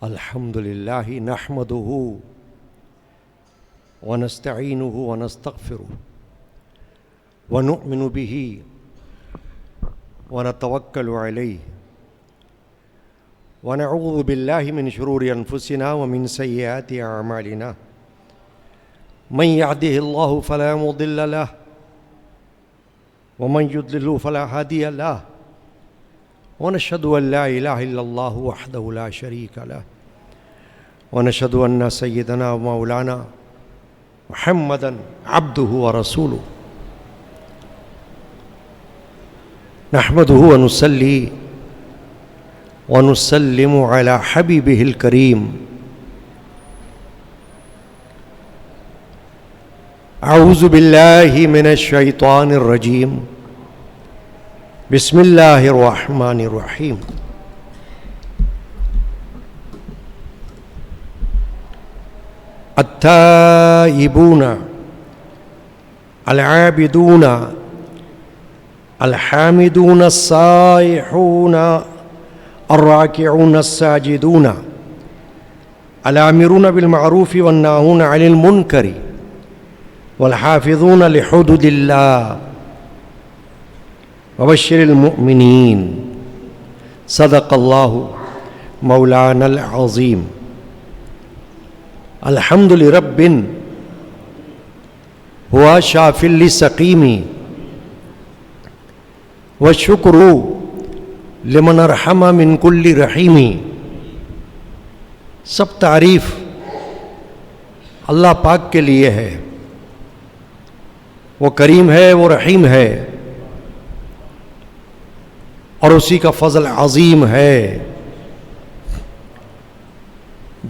الحمد لله نحمده ونستعينه ونستغفره ونؤمن به ونتوكل عليه ونعوذ بالله من شرور أنفسنا ومن سيئات أعمالنا من يهده الله فلا مضل له ومن يضلل فلا هادي له ونشهد أن لا إله إلا الله وحده لا شريك له ونشهد أن سيدنا ومولانا محمدا عبده ورسوله نحمده ونصلي ونسلم على حبيبه الكريم أعوذ بالله من الشيطان الرجيم بسم الله الرحمن الرحيم التائبون العابدون الحامدون السائحون الراكعون الساجدون الآمرون بالمعروف والناهون عن المنكر والحافظون لحدود الله وبشر المؤمنين صدق الله مولانا العظيم الحمد لرب هو شاف للسقيم والشكر لمن ارحم من كل رحیم. سب تعریف اللہ پاک کے لیے ہے. وہ کریم ہے، وہ رحیم ہے، اور اسی کا فضل عظیم ہے.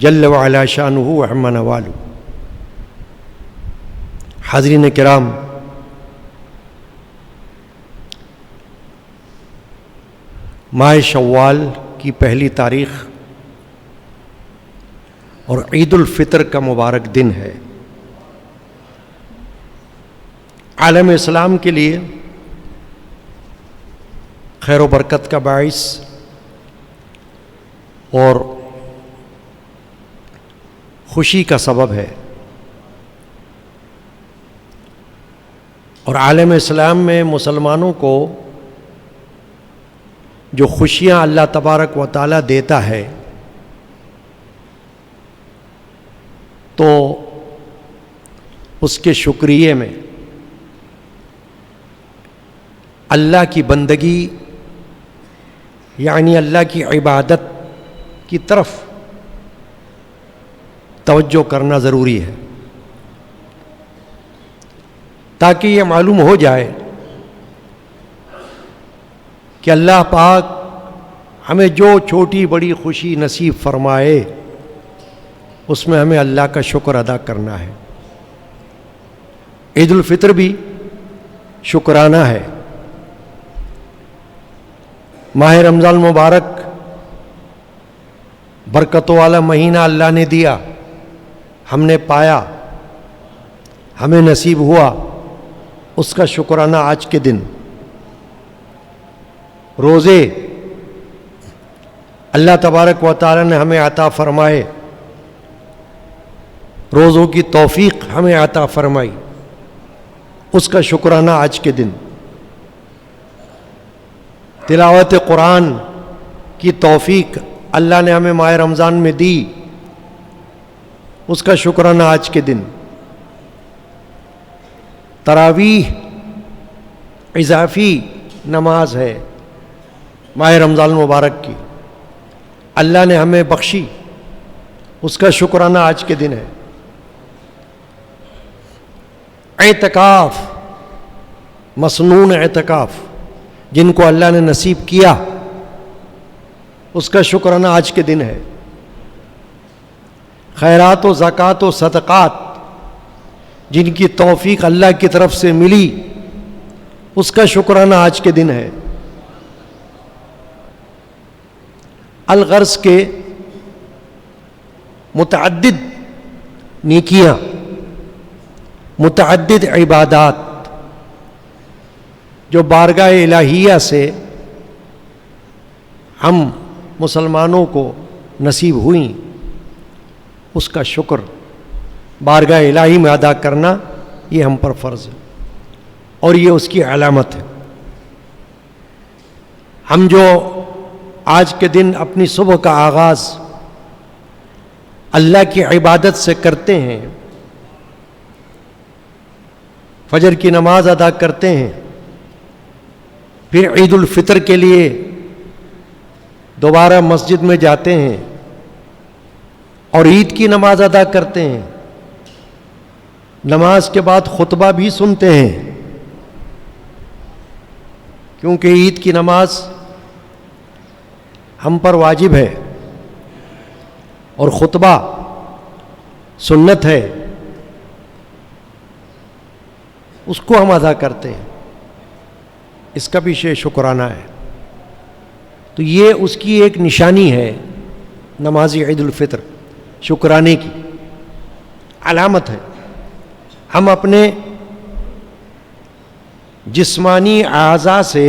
جل وعلا شانہ وعم نوالہ. حاضرین کرام، ماہ شوال کی پہلی تاریخ اور عید الفطر کا مبارک دن ہے. عالم اسلام کے لیے خیر و برکت کا باعث اور خوشی کا سبب ہے، اور عالم اسلام میں مسلمانوں کو جو خوشیاں اللہ تبارک و تعالیٰ دیتا ہے تو اس کے شکریے میں اللہ کی بندگی یعنی اللہ کی عبادت کی طرف توجہ کرنا ضروری ہے، تاکہ یہ معلوم ہو جائے کہ اللہ پاک ہمیں جو چھوٹی بڑی خوشی نصیب فرمائے اس میں ہمیں اللہ کا شکر ادا کرنا ہے. عید الفطر بھی شکرانہ ہے. ماہ رمضان المبارک برکتوں والا مہینہ اللہ نے دیا، ہم نے پایا، ہمیں نصیب ہوا، اس کا شکرانہ آج کے دن. روزے اللہ تبارک و تعالی نے ہمیں عطا فرمائے، روزوں کی توفیق ہمیں عطا فرمائی، اس کا شکرانہ آج کے دن. تلاوت قرآن کی توفیق اللہ نے ہمیں ماہ رمضان میں دی، اس کا شکرانہ آج کے دن. تراویح اضافی نماز ہے ماہ رمضان المبارک کی، اللہ نے ہمیں بخشی، اس کا شکرانہ آج کے دن ہے. اعتکاف، مسنون اعتکاف جن کو اللہ نے نصیب کیا، اس کا شکرانہ آج کے دن ہے. خیرات و زکوٰۃ و صدقات جن کی توفیق اللہ کی طرف سے ملی، اس کا شکرانہ آج کے دن ہے. الغرض کے متعدد نیکیاں، متعدد عبادات جو بارگاہ الہیہ سے ہم مسلمانوں کو نصیب ہوئیں اس کا شکر بارگاہ الہی میں ادا کرنا یہ ہم پر فرض ہے، اور یہ اس کی علامت ہے۔ ہم جو آج کے دن اپنی صبح کا آغاز اللہ کی عبادت سے کرتے ہیں، فجر کی نماز ادا کرتے ہیں، پھر عید الفطر کے لیے دوبارہ مسجد میں جاتے ہیں اور عید کی نماز ادا کرتے ہیں، نماز کے بعد خطبہ بھی سنتے ہیں، کیونکہ عید کی نماز ہم پر واجب ہے اور خطبہ سنت ہے، اس کو ہم ادا کرتے ہیں، اس کا بھی شکرانہ ہے۔ تو یہ اس کی ایک نشانی ہے، نماز عید الفطر شکرانے کی علامت ہے۔ ہم اپنے جسمانی اعضاء سے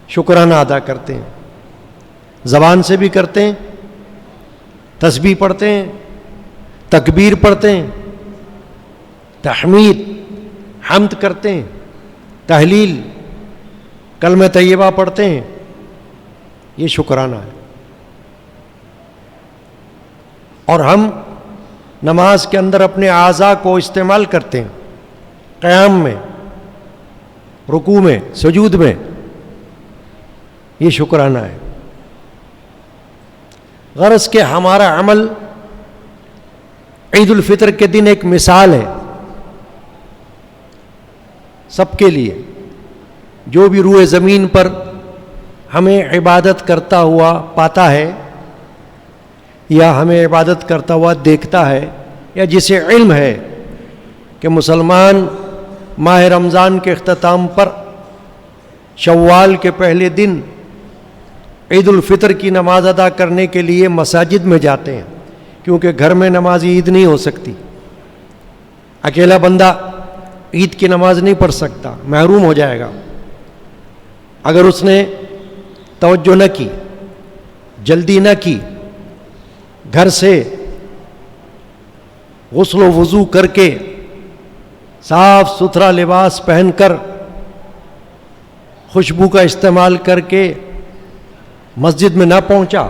شکرانہ ادا کرتے ہیں، زبان سے بھی کرتے ہیں، تسبیح پڑھتے ہیں، تکبیر پڑھتے ہیں، تحمید حمد کرتے ہیں، تحلیل کلمہ طیبہ پڑھتے ہیں، یہ شکرانہ ہے۔ اور ہم نماز کے اندر اپنے اعضاء کو استعمال کرتے ہیں، قیام میں، رکوع میں، سجود میں، یہ شکرانہ ہے۔ غرض کہ ہمارا عمل عید الفطر کے دن ایک مثال ہے سب کے لیے، جو بھی روئے زمین پر ہمیں عبادت کرتا ہوا پاتا ہے یا ہمیں عبادت کرتا ہوا دیکھتا ہے، یا جسے علم ہے کہ مسلمان ماہ رمضان کے اختتام پر شوال کے پہلے دن عید الفطر کی نماز ادا کرنے کے لیے مساجد میں جاتے ہیں، کیونکہ گھر میں نماز عید نہیں ہو سکتی، اکیلا بندہ عید کی نماز نہیں پڑھ سکتا، محروم ہو جائے گا۔ اگر اس نے توجہ نہ کی، جلدی نہ کی، گھر سے غسل و وضو کر کے صاف ستھرا لباس پہن کر خوشبو کا استعمال کر کے مسجد میں نہ پہنچا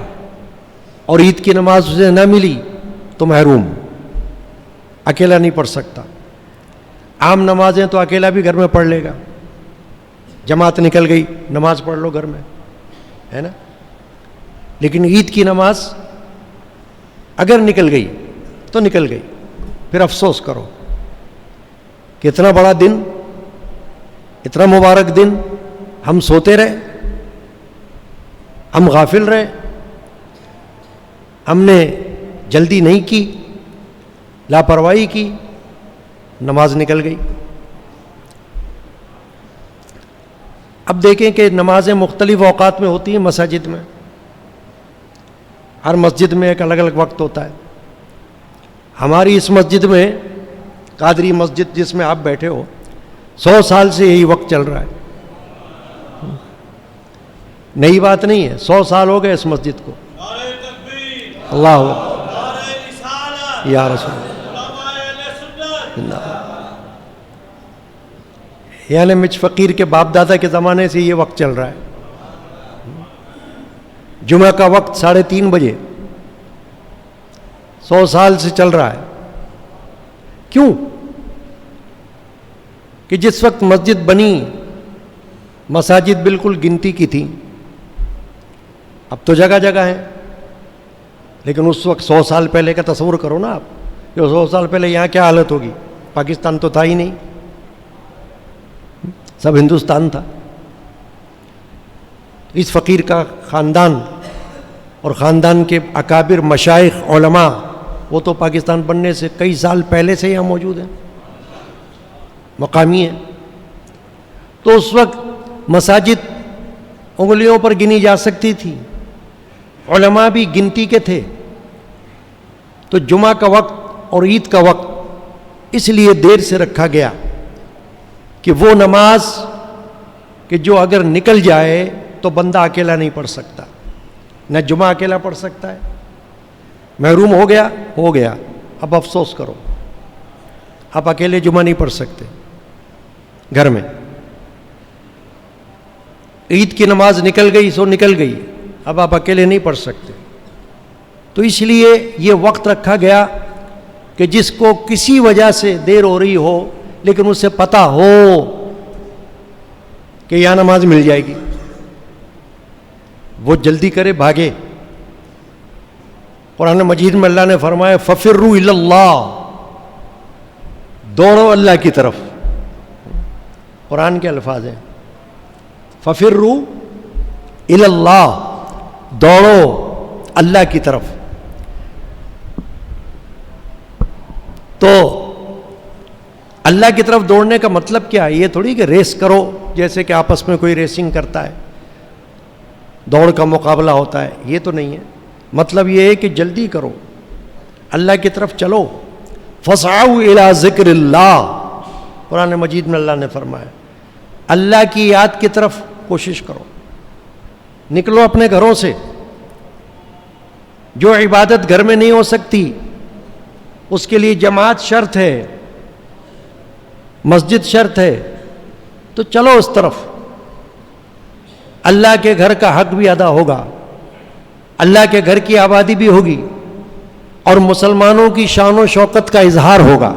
اور عید کی نماز اسے نہ ملی تو محروم، اکیلا نہیں پڑھ سکتا۔ عام نمازیں تو اکیلا بھی گھر میں پڑھ لے گا، جماعت نکل گئی نماز پڑھ لو گھر میں، ہے نا، لیکن عید کی نماز اگر نکل گئی تو نکل گئی، پھر افسوس کرو کہ اتنا بڑا دن، اتنا مبارک دن ہم سوتے رہے، ہم غافل رہے، ہم نے جلدی نہیں کی، لاپرواہی کی، نماز نکل گئی۔ اب دیکھیں کہ نمازیں مختلف اوقات میں ہوتی ہیں مساجد میں، ہر مسجد میں ایک الگ الگ وقت ہوتا ہے۔ ہماری اس مسجد میں، قادری مسجد جس میں آپ بیٹھے ہو، 100 سال سے یہی وقت چل رہا ہے، نئی بات نہیں ہے، 100 سال ہو گئے اس مسجد کو۔ اللہ یا رسول اللہ، یعنی مجھ فقیر کے باپ دادا کے زمانے سے یہ وقت چل رہا ہے۔ جمعہ کا وقت 3:30 بجے 100 سال سے چل رہا ہے۔ کیوں؟ کہ جس وقت مسجد بنی، مساجد بالکل گنتی کی تھی، اب تو جگہ جگہ ہیں، لیکن اس وقت 100 سال پہلے کا تصور کرو نا آپ، جو 100 سال پہلے یہاں کیا حالت ہوگی۔ پاکستان تو تھا ہی نہیں، سب ہندوستان تھا۔ اس فقیر کا خاندان اور خاندان کے اکابر مشائخ علماء، وہ تو پاکستان بننے سے کئی سال پہلے سے یہاں موجود ہیں، مقامی ہیں۔ تو اس وقت مساجد انگلیوں پر گنی جا سکتی تھی، علماء بھی گنتی کے تھے۔ تو جمعہ کا وقت اور عید کا وقت اس لیے دیر سے رکھا گیا کہ وہ نماز کہ جو اگر نکل جائے تو بندہ اکیلا نہیں پڑھ سکتا، نہ جمعہ اکیلا پڑھ سکتا ہے. محروم ہو گیا, اب افسوس کرو. آپ اکیلے جمعہ نہیں پڑھ سکتے گھر میں. عید کی نماز نکل گئی سو نکل گئی, اب آپ اکیلے نہیں پڑھ سکتے. تو اس لیے یہ وقت رکھا گیا کہ جس کو کسی وجہ سے دیر ہو رہی ہو لیکن اسے پتہ ہو کہ یہاں نماز مل جائے گی, وہ جلدی کرے, بھاگے. قرآن مجید میں اللہ نے فرمایا فَفِرُّوا إِلَى اللَّهِ, دوڑو اللہ کی طرف. قرآن کے الفاظ ہیں فَفِرُّوا إِلَى اللَّهِ, دوڑو اللہ کی طرف. تو اللہ کی طرف دوڑنے کا مطلب کیا ہے؟ یہ تھوڑی کہ ریس کرو جیسے کہ آپس میں کوئی ریسنگ کرتا ہے, دوڑ کا مقابلہ ہوتا ہے, یہ تو نہیں ہے. مطلب یہ ہے کہ جلدی کرو, اللہ کی طرف چلو. فَاسْعَوْا إِلَىٰ ذِكْرِ اللَّهِ, قرآن مجید میں اللہ نے فرمایا اللہ کی یاد کی طرف کوشش کرو. نکلو اپنے گھروں سے. جو عبادت گھر میں نہیں ہو سکتی اس کے لیے جماعت شرط ہے, مسجد شرط ہے, تو چلو اس طرف. اللہ کے گھر کا حق بھی ادا ہوگا, اللہ کے گھر کی آبادی بھی ہوگی, اور مسلمانوں کی شان و شوکت کا اظہار ہوگا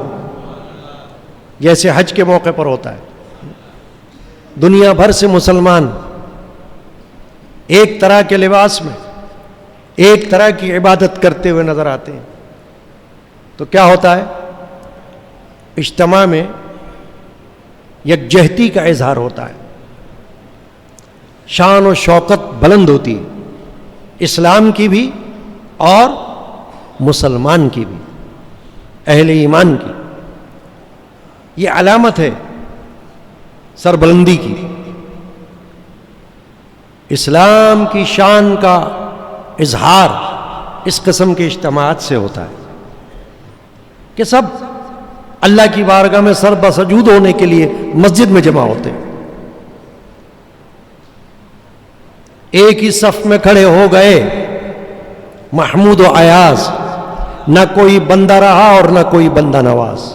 جیسے حج کے موقع پر ہوتا ہے. دنیا بھر سے مسلمان ایک طرح کے لباس میں ایک طرح کی عبادت کرتے ہوئے نظر آتے ہیں. تو کیا ہوتا ہے؟ اجتماع میں یکجہتی کا اظہار ہوتا ہے, شان و شوکت بلند ہوتی ہے, اسلام کی بھی اور مسلمان کی بھی, اہل ایمان کی. یہ علامت ہے سربلندی کی. اسلام کی شان کا اظہار اس قسم کے اجتماعات سے ہوتا ہے کہ سب اللہ کی بارگاہ میں سر بسجود ہونے کے لیے مسجد میں جمع ہوتے ہیں. ایک ہی صف میں کھڑے ہو گئے, محمود و ایاز, نہ کوئی بندہ رہا اور نہ کوئی بندہ نواز.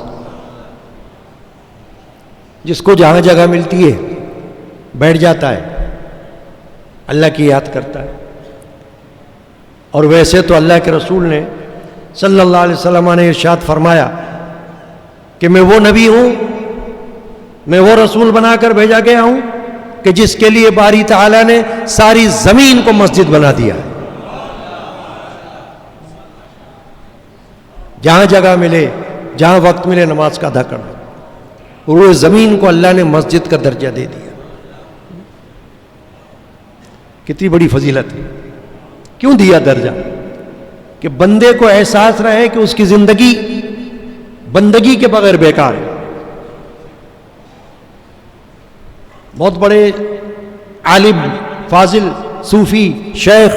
جس کو جہاں جگہ ملتی ہے بیٹھ جاتا ہے, اللہ کی یاد کرتا ہے. اور ویسے تو اللہ کے رسول نے صلی اللہ علیہ وسلم نے ارشاد فرمایا کہ میں وہ نبی ہوں, میں وہ رسول بنا کر بھیجا گیا ہوں کہ جس کے لیے باری تعالیٰ نے ساری زمین کو مسجد بنا دیا ہے. جہاں جگہ ملے, جہاں وقت ملے, نماز کا ادا کرنا. اور زمین کو اللہ نے مسجد کا درجہ دے دیا. کتنی بڑی فضیلت ہے. کیوں دیا درجہ؟ کہ بندے کو احساس رہے کہ اس کی زندگی بندگی کے بغیر بیکار ہے. بہت بڑے عالم, فاضل, صوفی, شیخ,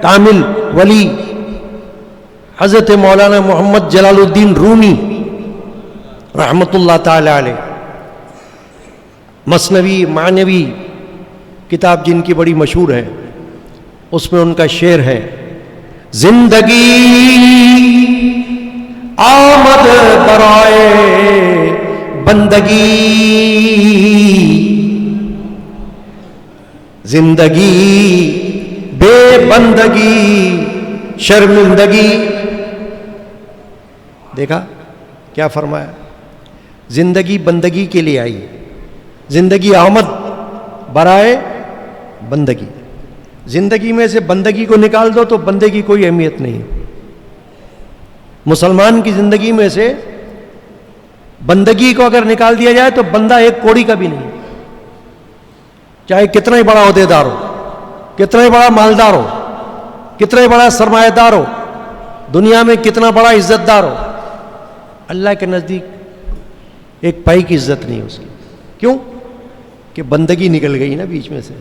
کامل, ولی حضرت مولانا محمد جلال الدین رومی رحمۃ اللہ تعالی علیہ, مثنوی معنوی کتاب جن کی بڑی مشہور ہے, اس میں ان کا شعر ہے زندگی آمد برائے بندگی, زندگی بے بندگی شرمندگی. دیکھا کیا فرمایا؟ زندگی بندگی کے لیے آئی, زندگی آمد برائے بندگی. زندگی میں سے بندگی کو نکال دو تو بندے کی کوئی اہمیت نہیں. مسلمان کی زندگی میں سے بندگی کو اگر نکال دیا جائے تو بندہ ایک کوڑی کا بھی نہیں, چاہے کتنا ہی بڑا عہدیدار ہو, کتنا ہی بڑا مالدار ہو, کتنا ہی بڑا سرمایہ دار ہو, دنیا میں کتنا بڑا عزت دار ہو, اللہ کے نزدیک ایک پائی کی عزت نہیں اس کی. کیوں؟ کہ بندگی نکل گئی نا بیچ میں سے.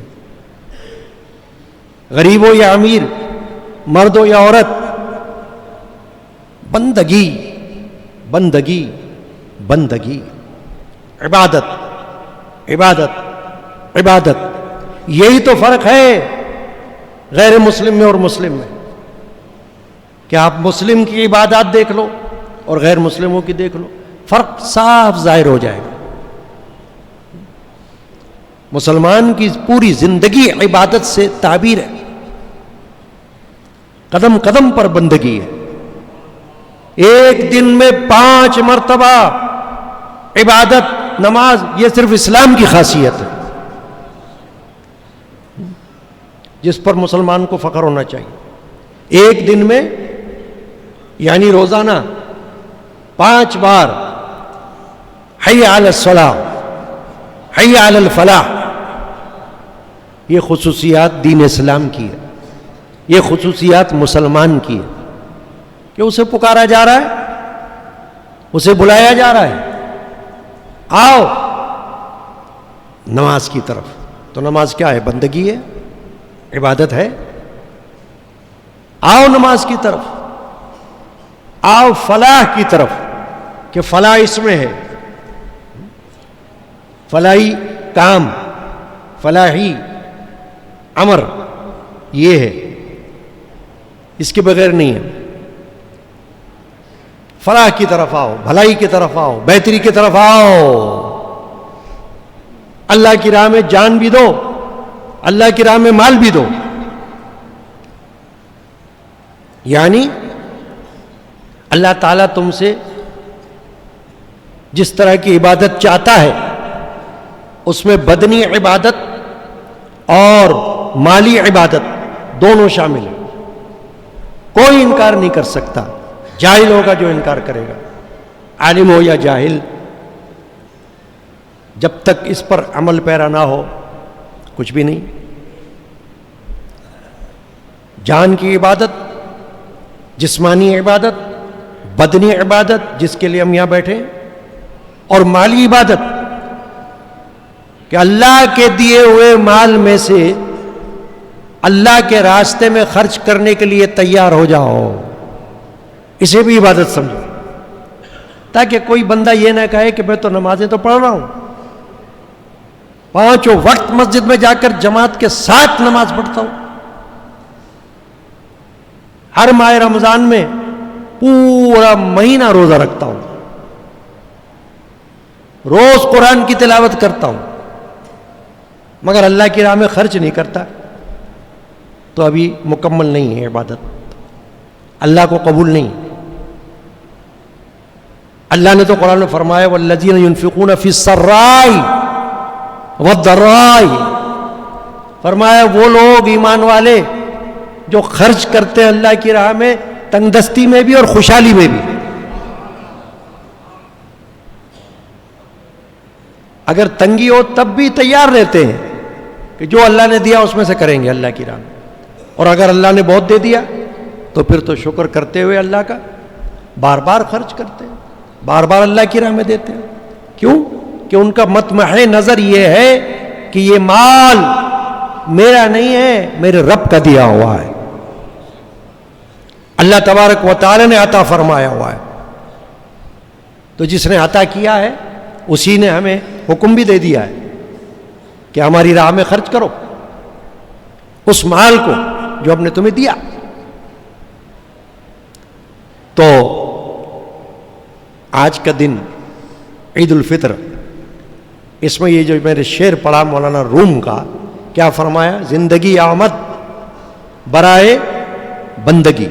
غریب ہو یا امیر, مرد ہو یا عورت, بندگی بندگی بندگی, عبادت عبادت عبادت. یہی تو فرق ہے غیر مسلم میں اور مسلم میں، کہ آپ مسلم کی عبادات دیکھ لو اور غیر مسلموں کی دیکھ لو، فرق صاف ظاہر ہو جائے گا۔ مسلمان کی پوری زندگی عبادت سے تعبیر ہے، قدم قدم پر بندگی ہے، ایک دن میں 5 مرتبہ عبادت نماز، یہ صرف اسلام کی خاصیت ہے جس پر مسلمان کو فخر ہونا چاہیے۔ ایک دن میں یعنی روزانہ 5 بار حی علی الصلاۃ، حی علی الفلاح، یہ خصوصیات دین اسلام کی ہے، یہ خصوصیات مسلمان کی ہے کہ اسے پکارا جا رہا ہے، اسے بلایا جا رہا ہے، آؤ نماز کی طرف۔ تو نماز کیا ہے؟ بندگی ہے، عبادت ہے۔ آؤ نماز کی طرف، آؤ فلاح کی طرف، کہ فلاح اس میں ہے، فلاحی کام، فلاحی امر یہ ہے، اس کے بغیر نہیں ہے۔ فلاح کی طرف آؤ، بھلائی کی طرف آؤ، بہتری کی طرف آؤ، اللہ کی راہ میں جان بھی دو، اللہ کی راہ میں مال بھی دو۔ یعنی اللہ تعالیٰ تم سے جس طرح کی عبادت چاہتا ہے اس میں بدنی عبادت اور مالی عبادت دونوں شامل ہیں۔ کوئی انکار نہیں کر سکتا، جاہل ہوگا جو انکار کرے گا، عالم ہو یا جاہل، جب تک اس پر عمل پیرا نہ ہو کچھ بھی نہیں۔ جان کی عبادت، جسمانی عبادت، بدنی عبادت جس کے لیے ہم یہاں بیٹھے ہیں، اور مالی عبادت کہ اللہ کے دیے ہوئے مال میں سے اللہ کے راستے میں خرچ کرنے کے لیے تیار ہو جاؤ، اسے بھی عبادت سمجھو، تاکہ کوئی بندہ یہ نہ کہے کہ میں تو نمازیں تو پڑھ رہا ہوں، 5 وقت مسجد میں جا کر جماعت کے ساتھ نماز پڑھتا ہوں، ہر ماہ رمضان میں پورا مہینہ روزہ رکھتا ہوں، روز قرآن کی تلاوت کرتا ہوں، مگر اللہ کی راہ میں خرچ نہیں کرتا، تو ابھی مکمل نہیں ہے عبادت، اللہ کو قبول نہیں۔ اللہ نے تو قرآن میں فرمایا والذین ينفقون فی السراء والضراء، فرمایا وہ لوگ ایمان والے جو خرچ کرتے ہیں اللہ کی راہ میں تنگ دستی میں بھی اور خوشحالی میں بھی۔ اگر تنگی ہو تب بھی تیار رہتے ہیں کہ جو اللہ نے دیا اس میں سے کریں گے اللہ کی راہ میں، اور اگر اللہ نے بہت دے دیا تو پھر تو شکر کرتے ہوئے اللہ کا بار بار خرچ کرتے ہیں، بار بار اللہ کی راہ میں دیتے ہیں۔ کیوں؟ کہ ان کا مطمع نظر یہ ہے کہ یہ مال میرا نہیں ہے، میرے رب کا دیا ہوا ہے، اللہ تبارک و تعالی نے عطا فرمایا ہوا ہے۔ تو جس نے عطا کیا ہے اسی نے ہمیں حکم بھی دے دیا ہے کہ ہماری راہ میں خرچ کرو اس مال کو جو ہم نے تمہیں دیا۔ تو آج کا دن عید الفطر، اس میں یہ جو میرے شعر پڑھا مولانا روم کا، کیا فرمایا؟ زندگی آمد برائے بندگی،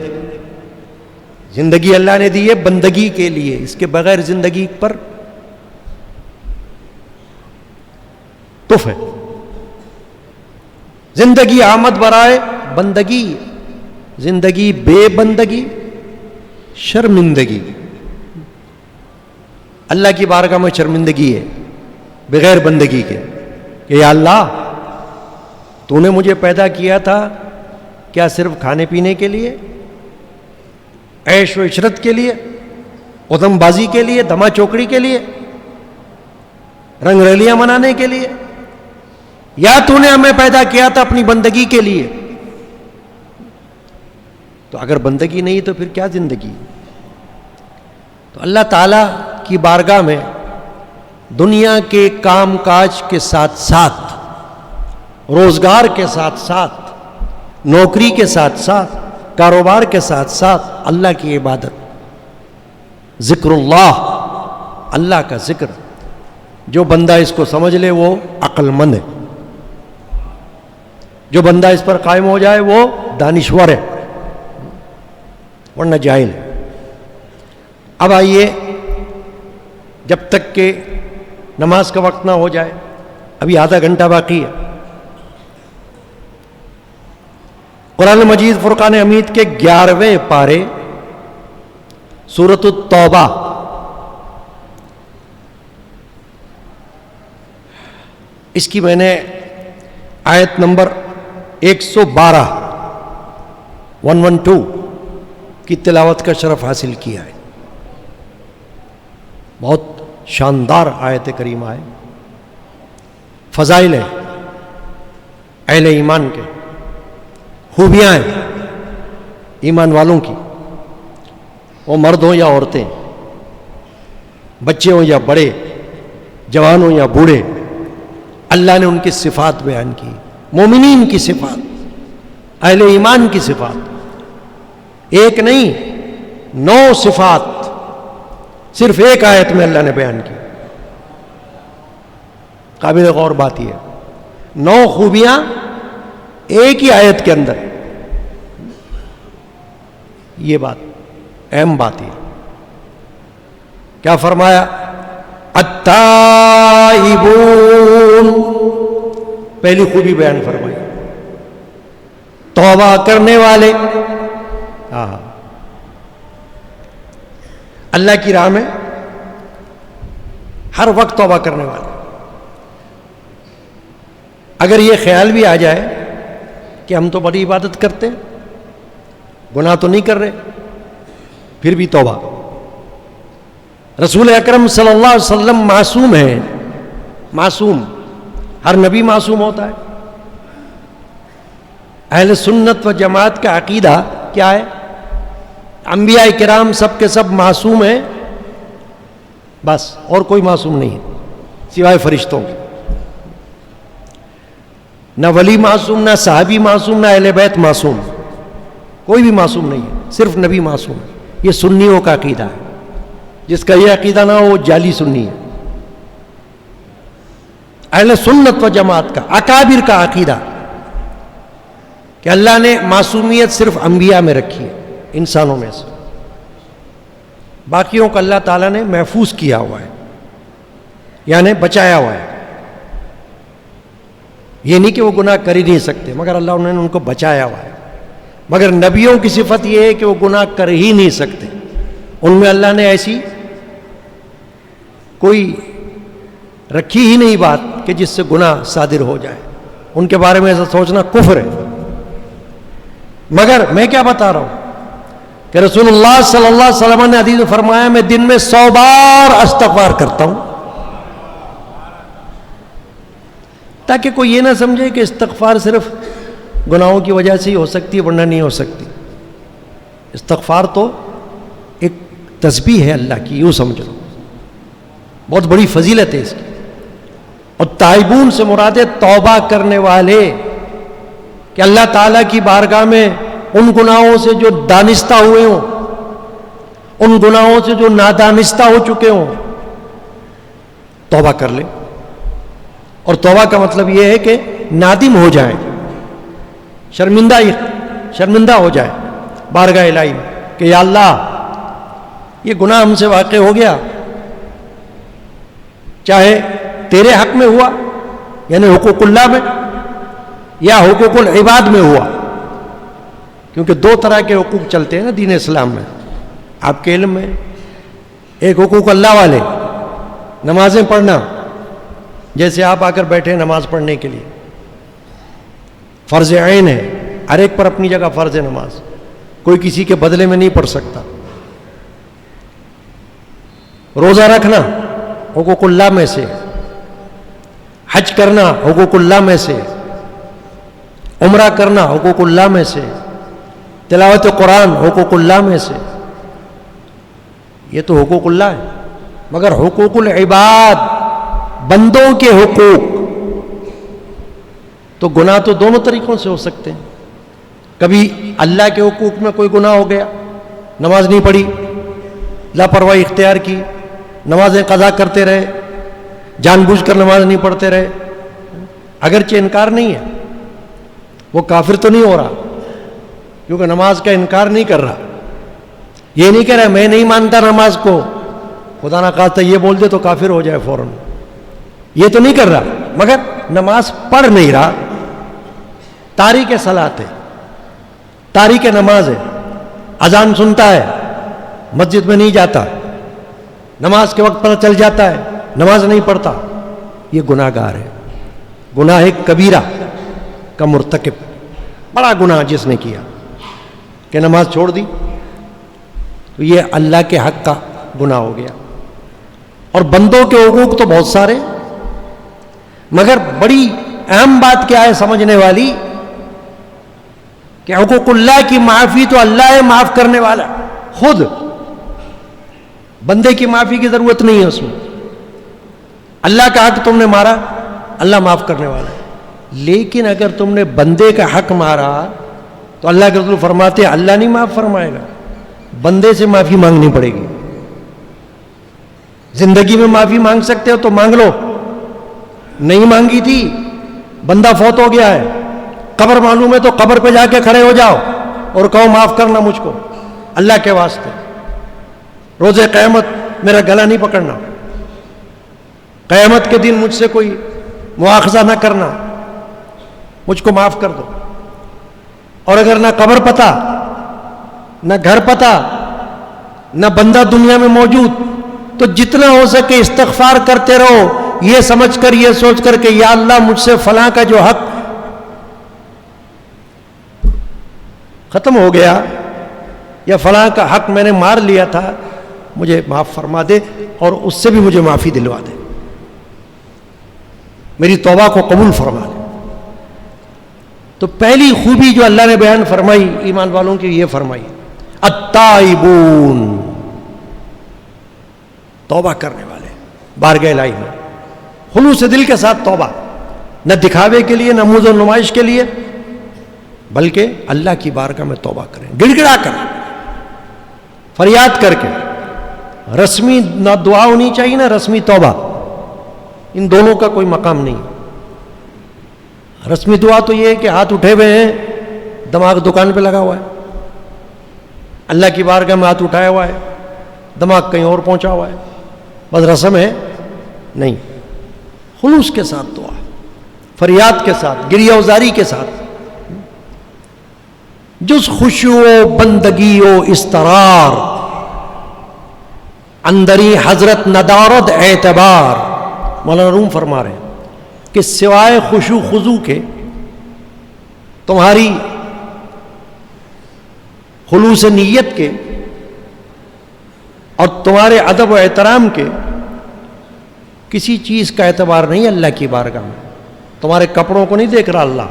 زندگی اللہ نے دی ہے بندگی کے لیے، اس کے بغیر زندگی پر تف ہے۔ زندگی آمد برائے بندگی، زندگی بے بندگی شرمندگی، اللہ کی بارگاہ میں شرمندگی ہے بغیر بندگی کے کہ یا اللہ تو نے مجھے پیدا کیا تھا کیا صرف کھانے پینے کے لیے، عیش و عشرت کے لیے، ادم بازی کے لیے، دما چوکڑی کے لیے، رنگ ریلیاں منانے کے لیے، یا تو نے ہمیں پیدا کیا تھا اپنی بندگی کے لیے؟ تو اگر بندگی نہیں تو پھر کیا زندگی؟ تو اللہ تعالیٰ کی بارگاہ میں دنیا کے کام کاج کے ساتھ ساتھ، روزگار کے ساتھ ساتھ نوکری کے ساتھ ساتھ، کاروبار کے ساتھ ساتھ اللہ کی عبادت، ذکر اللہ، اللہ کا ذکر. جو بندہ اس کو سمجھ لے وہ عقل مند ہے، جو بندہ اس پر قائم ہو جائے وہ دانشور ہے، ورنہ جاہل ہے. اب آئیے، جب تک کہ نماز کا وقت نہ ہو جائے، ابھی آدھا گھنٹہ باقی ہے. قرآن مجید فرقان حمید کے 11ویں پارے سورۃ التوبہ اس کی میں نے آیت نمبر 112 کی تلاوت کا شرف حاصل کیا ہے. بہت شاندار آیت کریمہ ہے، فضائل ہے اہل ایمان کے، خوبیاں ہیں ایمان والوں کی، وہ مرد ہوں یا عورتیں، بچے ہوں یا بڑے، جوان ہوں یا بوڑھے. اللہ نے ان کی صفات بیان کی، مومنین کی صفات، اہل ایمان کی صفات، ایک نہیں 9 صفات صرف ایک آیت میں اللہ نے بیان کی. قابل غور بات یہ ہے، 9 خوبیاں ایک ہی آیت کے اندر. یہ بات اہم بات ہے. کیا فرمایا؟ التائبون، پہلی خوبی بیان فرمائی، توبہ کرنے والے. اللہ کی راہ میں ہر وقت توبہ کرنے والے. اگر یہ خیال بھی آ جائے کہ ہم تو بڑی عبادت کرتے ہیں، گناہ تو نہیں کر رہے، پھر بھی توبہ. رسول اکرم صلی اللہ علیہ وسلم معصوم ہیں، معصوم، ہر نبی معصوم ہوتا ہے. اہل سنت و جماعت کا عقیدہ کیا ہے؟ انبیاء کرام سب کے سب معصوم ہیں، بس، اور کوئی معصوم نہیں ہے سوائے فرشتوں کے. نہ ولی معصوم، نہ صحابی معصوم، نہ اہل بیت معصوم، کوئی بھی معصوم نہیں ہے، صرف نبی معصوم ہے. یہ سنیوں کا عقیدہ ہے. جس کا یہ عقیدہ نہ ہو وہ جعلی سنی ہے. اہل سنت و جماعت کا، اکابر کا عقیدہ کہ اللہ نے معصومیت صرف انبیاء میں رکھی ہے، انسانوں میں سے، باقیوں کو اللہ تعالیٰ نے محفوظ کیا ہوا ہے، یعنی بچایا ہوا ہے. یہ نہیں کہ وہ گناہ کر ہی نہیں سکتے، مگر اللہ نے ان کو بچایا ہوا ہے. مگر نبیوں کی صفت یہ ہے کہ وہ گناہ کر ہی نہیں سکتے. ان میں اللہ نے ایسی کوئی رکھی ہی نہیں بات کہ جس سے گناہ صادر ہو جائے. ان کے بارے میں ایسا سوچنا کفر ہے. مگر میں کیا بتا رہا ہوں کہ رسول اللہ صلی اللہ علیہ وسلم نے حدیث میں فرمایا، میں دن میں 100 بار استغفار کرتا ہوں، تاکہ کوئی یہ نہ سمجھے کہ استغفار صرف گناہوں کی وجہ سے ہی ہو سکتی ہے، ورنہ نہیں ہو سکتی. استغفار تو ایک تسبیح ہے اللہ کی، یوں سمجھ لو، بہت بڑی فضیلت ہے اس کی. اور تائبون سے مراد ہے توبہ کرنے والے، کہ اللہ تعالیٰ کی بارگاہ میں ان گناہوں سے جو دانستہ ہوئے ہوں، ان گناہوں سے جو نادانستہ ہو چکے ہوں، توبہ کر لیں. اور توبہ کا مطلب یہ ہے کہ نادم ہو جائیں، شرمندہ ہو جائے بارگاہ الہی میں کہ یا اللہ یہ گناہ ہم سے واقع ہو گیا، چاہے تیرے حق میں ہوا یعنی حقوق اللہ میں، یا حقوق العباد میں ہوا. کیونکہ 2 طرح کے حقوق چلتے ہیں نا دین اسلام میں، آپ کے علم میں. ایک حقوق اللہ والے، نمازیں پڑھنا، جیسے آپ آ کر بیٹھے نماز پڑھنے کے لیے، فرض عین ہے، ہر ایک پر اپنی جگہ فرض ہے نماز، کوئی کسی کے بدلے میں نہیں پڑھ سکتا. روزہ رکھنا حقوق اللہ میں سے، حج کرنا حقوق اللہ میں سے، عمرہ کرنا حقوق اللہ میں سے، تلاوت قرآن حقوق اللہ میں سے. یہ تو حقوق اللہ ہے. مگر حقوق العباد، بندوں کے حقوق، تو گناہ تو دونوں طریقوں سے ہو سکتے ہیں. کبھی اللہ کے حقوق میں کوئی گناہ ہو گیا، نماز نہیں پڑھی، لاپرواہی اختیار کی، نمازیں قضا کرتے رہے، جان بوجھ کر نماز نہیں پڑھتے رہے، اگرچہ انکار نہیں ہے، وہ کافر تو نہیں ہو رہا کیونکہ نماز کا انکار نہیں کر رہا، یہ نہیں کہہ رہا میں نہیں مانتا نماز کو، خدا نہ خواستہ یہ بول دے تو کافر ہو جائے فوراً، یہ تو نہیں کر رہا، مگر نماز پڑھ نہیں رہا، تارک صلاۃ ہے، تارک نماز ہے، اذان سنتا ہے، مسجد میں نہیں جاتا، نماز کے وقت پر چل جاتا ہے، نماز نہیں پڑھتا، یہ گناہ گار ہے، گناہ کبیرہ کا مرتکب، بڑا گناہ جس نے کیا کہ نماز چھوڑ دی، تو یہ اللہ کے حق کا گناہ ہو گیا۔ اور بندوں کے حقوق تو بہت سارے، مگر بڑی اہم بات کیا ہے سمجھنے والی کہ حقوق اللہ کی معافی تو اللہ ہے معاف کرنے والا، خود بندے کی معافی کی ضرورت نہیں ہے اس میں، اللہ کا حق تم نے مارا، اللہ معاف کرنے والا ہے، لیکن اگر تم نے بندے کا حق مارا تو اللہ کے رسول فرماتے ہیں اللہ نہیں معاف فرمائے گا، بندے سے معافی مانگنی پڑے گی۔ زندگی میں معافی مانگ سکتے ہو تو مانگ لو، نہیں مانگی تھی، بندہ فوت ہو گیا ہے، قبر معلوم ہے تو قبر پہ جا کے کھڑے ہو جاؤ اور کہو معاف کرنا مجھ کو اللہ کے واسطے، روز قیامت میرا گلا نہیں پکڑنا، قیامت کے دن مجھ سے کوئی مواخذہ نہ کرنا، مجھ کو معاف کر دو۔ اور اگر نہ قبر پتہ، نہ گھر پتہ، نہ بندہ دنیا میں موجود، تو جتنا ہو سکے استغفار کرتے رہو، یہ سمجھ کر، یہ سوچ کر کہ یا اللہ مجھ سے فلاں کا جو حق ختم ہو گیا یا فلاں کا حق میں نے مار لیا تھا، مجھے معاف فرما دے اور اس سے بھی مجھے معافی دلوا دے، میری توبہ کو قبول فرما دے۔ تو پہلی خوبی جو اللہ نے بیان فرمائی ایمان والوں کی یہ فرمائی التائبون، توبہ کرنے والے، بارگاہ الہی میں خلوص دل کے ساتھ توبہ، نہ دکھاوے کے لیے، نہ موز و نمائش کے لیے، بلکہ اللہ کی بارگاہ میں توبہ کریں، گڑ گڑا کر، فریاد کر کے، رسمی نہ دعا ہونی چاہیے نہ رسمی توبہ، ان دونوں کا کوئی مقام نہیں۔ رسمی دعا تو یہ ہے کہ ہاتھ اٹھے ہوئے ہیں، دماغ دکان پہ لگا ہوا ہے، اللہ کی بارگاہ میں ہاتھ اٹھایا ہوا ہے، دماغ کہیں اور پہنچا ہوا ہے، بس رسم ہے، نہیں، خلوص کے ساتھ دعا، فریاد کے ساتھ، گریہ وزاری کے ساتھ، جز خشوع و بندگی و استرار اندری حضرت ندارد اعتبار۔ مولانا روم فرما رہے ہیں کہ سوائے خشوع خضوع کے تمہاری خلوص نیت کے اور تمہارے ادب و احترام کے کسی چیز کا اعتبار نہیں اللہ کی بارگاہ میں۔ تمہارے کپڑوں کو نہیں دیکھ رہا اللہ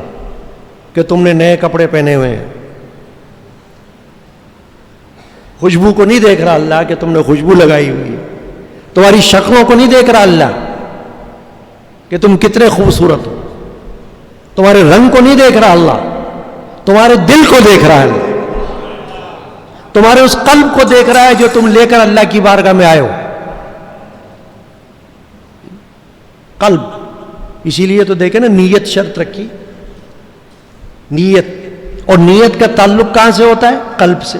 کہ تم نے نئے کپڑے پہنے ہوئے ہیں، خوشبو کو نہیں دیکھ رہا اللہ کہ تم نے خوشبو لگائی ہوئی ہے، تمہاری شکلوں کو نہیں دیکھ رہا اللہ کہ تم کتنے خوبصورت ہو، تمہارے رنگ کو نہیں دیکھ رہا اللہ، تمہارے دل کو دیکھ رہا ہے، تمہارے اس قلب کو دیکھ رہا ہے جو تم لے کر اللہ کی بارگاہ میں آئے ہو، قلب۔ اسی لیے تو دیکھیں نا نیت شرط رکھی، نیت، اور نیت کا تعلق کہاں سے ہوتا ہے؟ قلب سے۔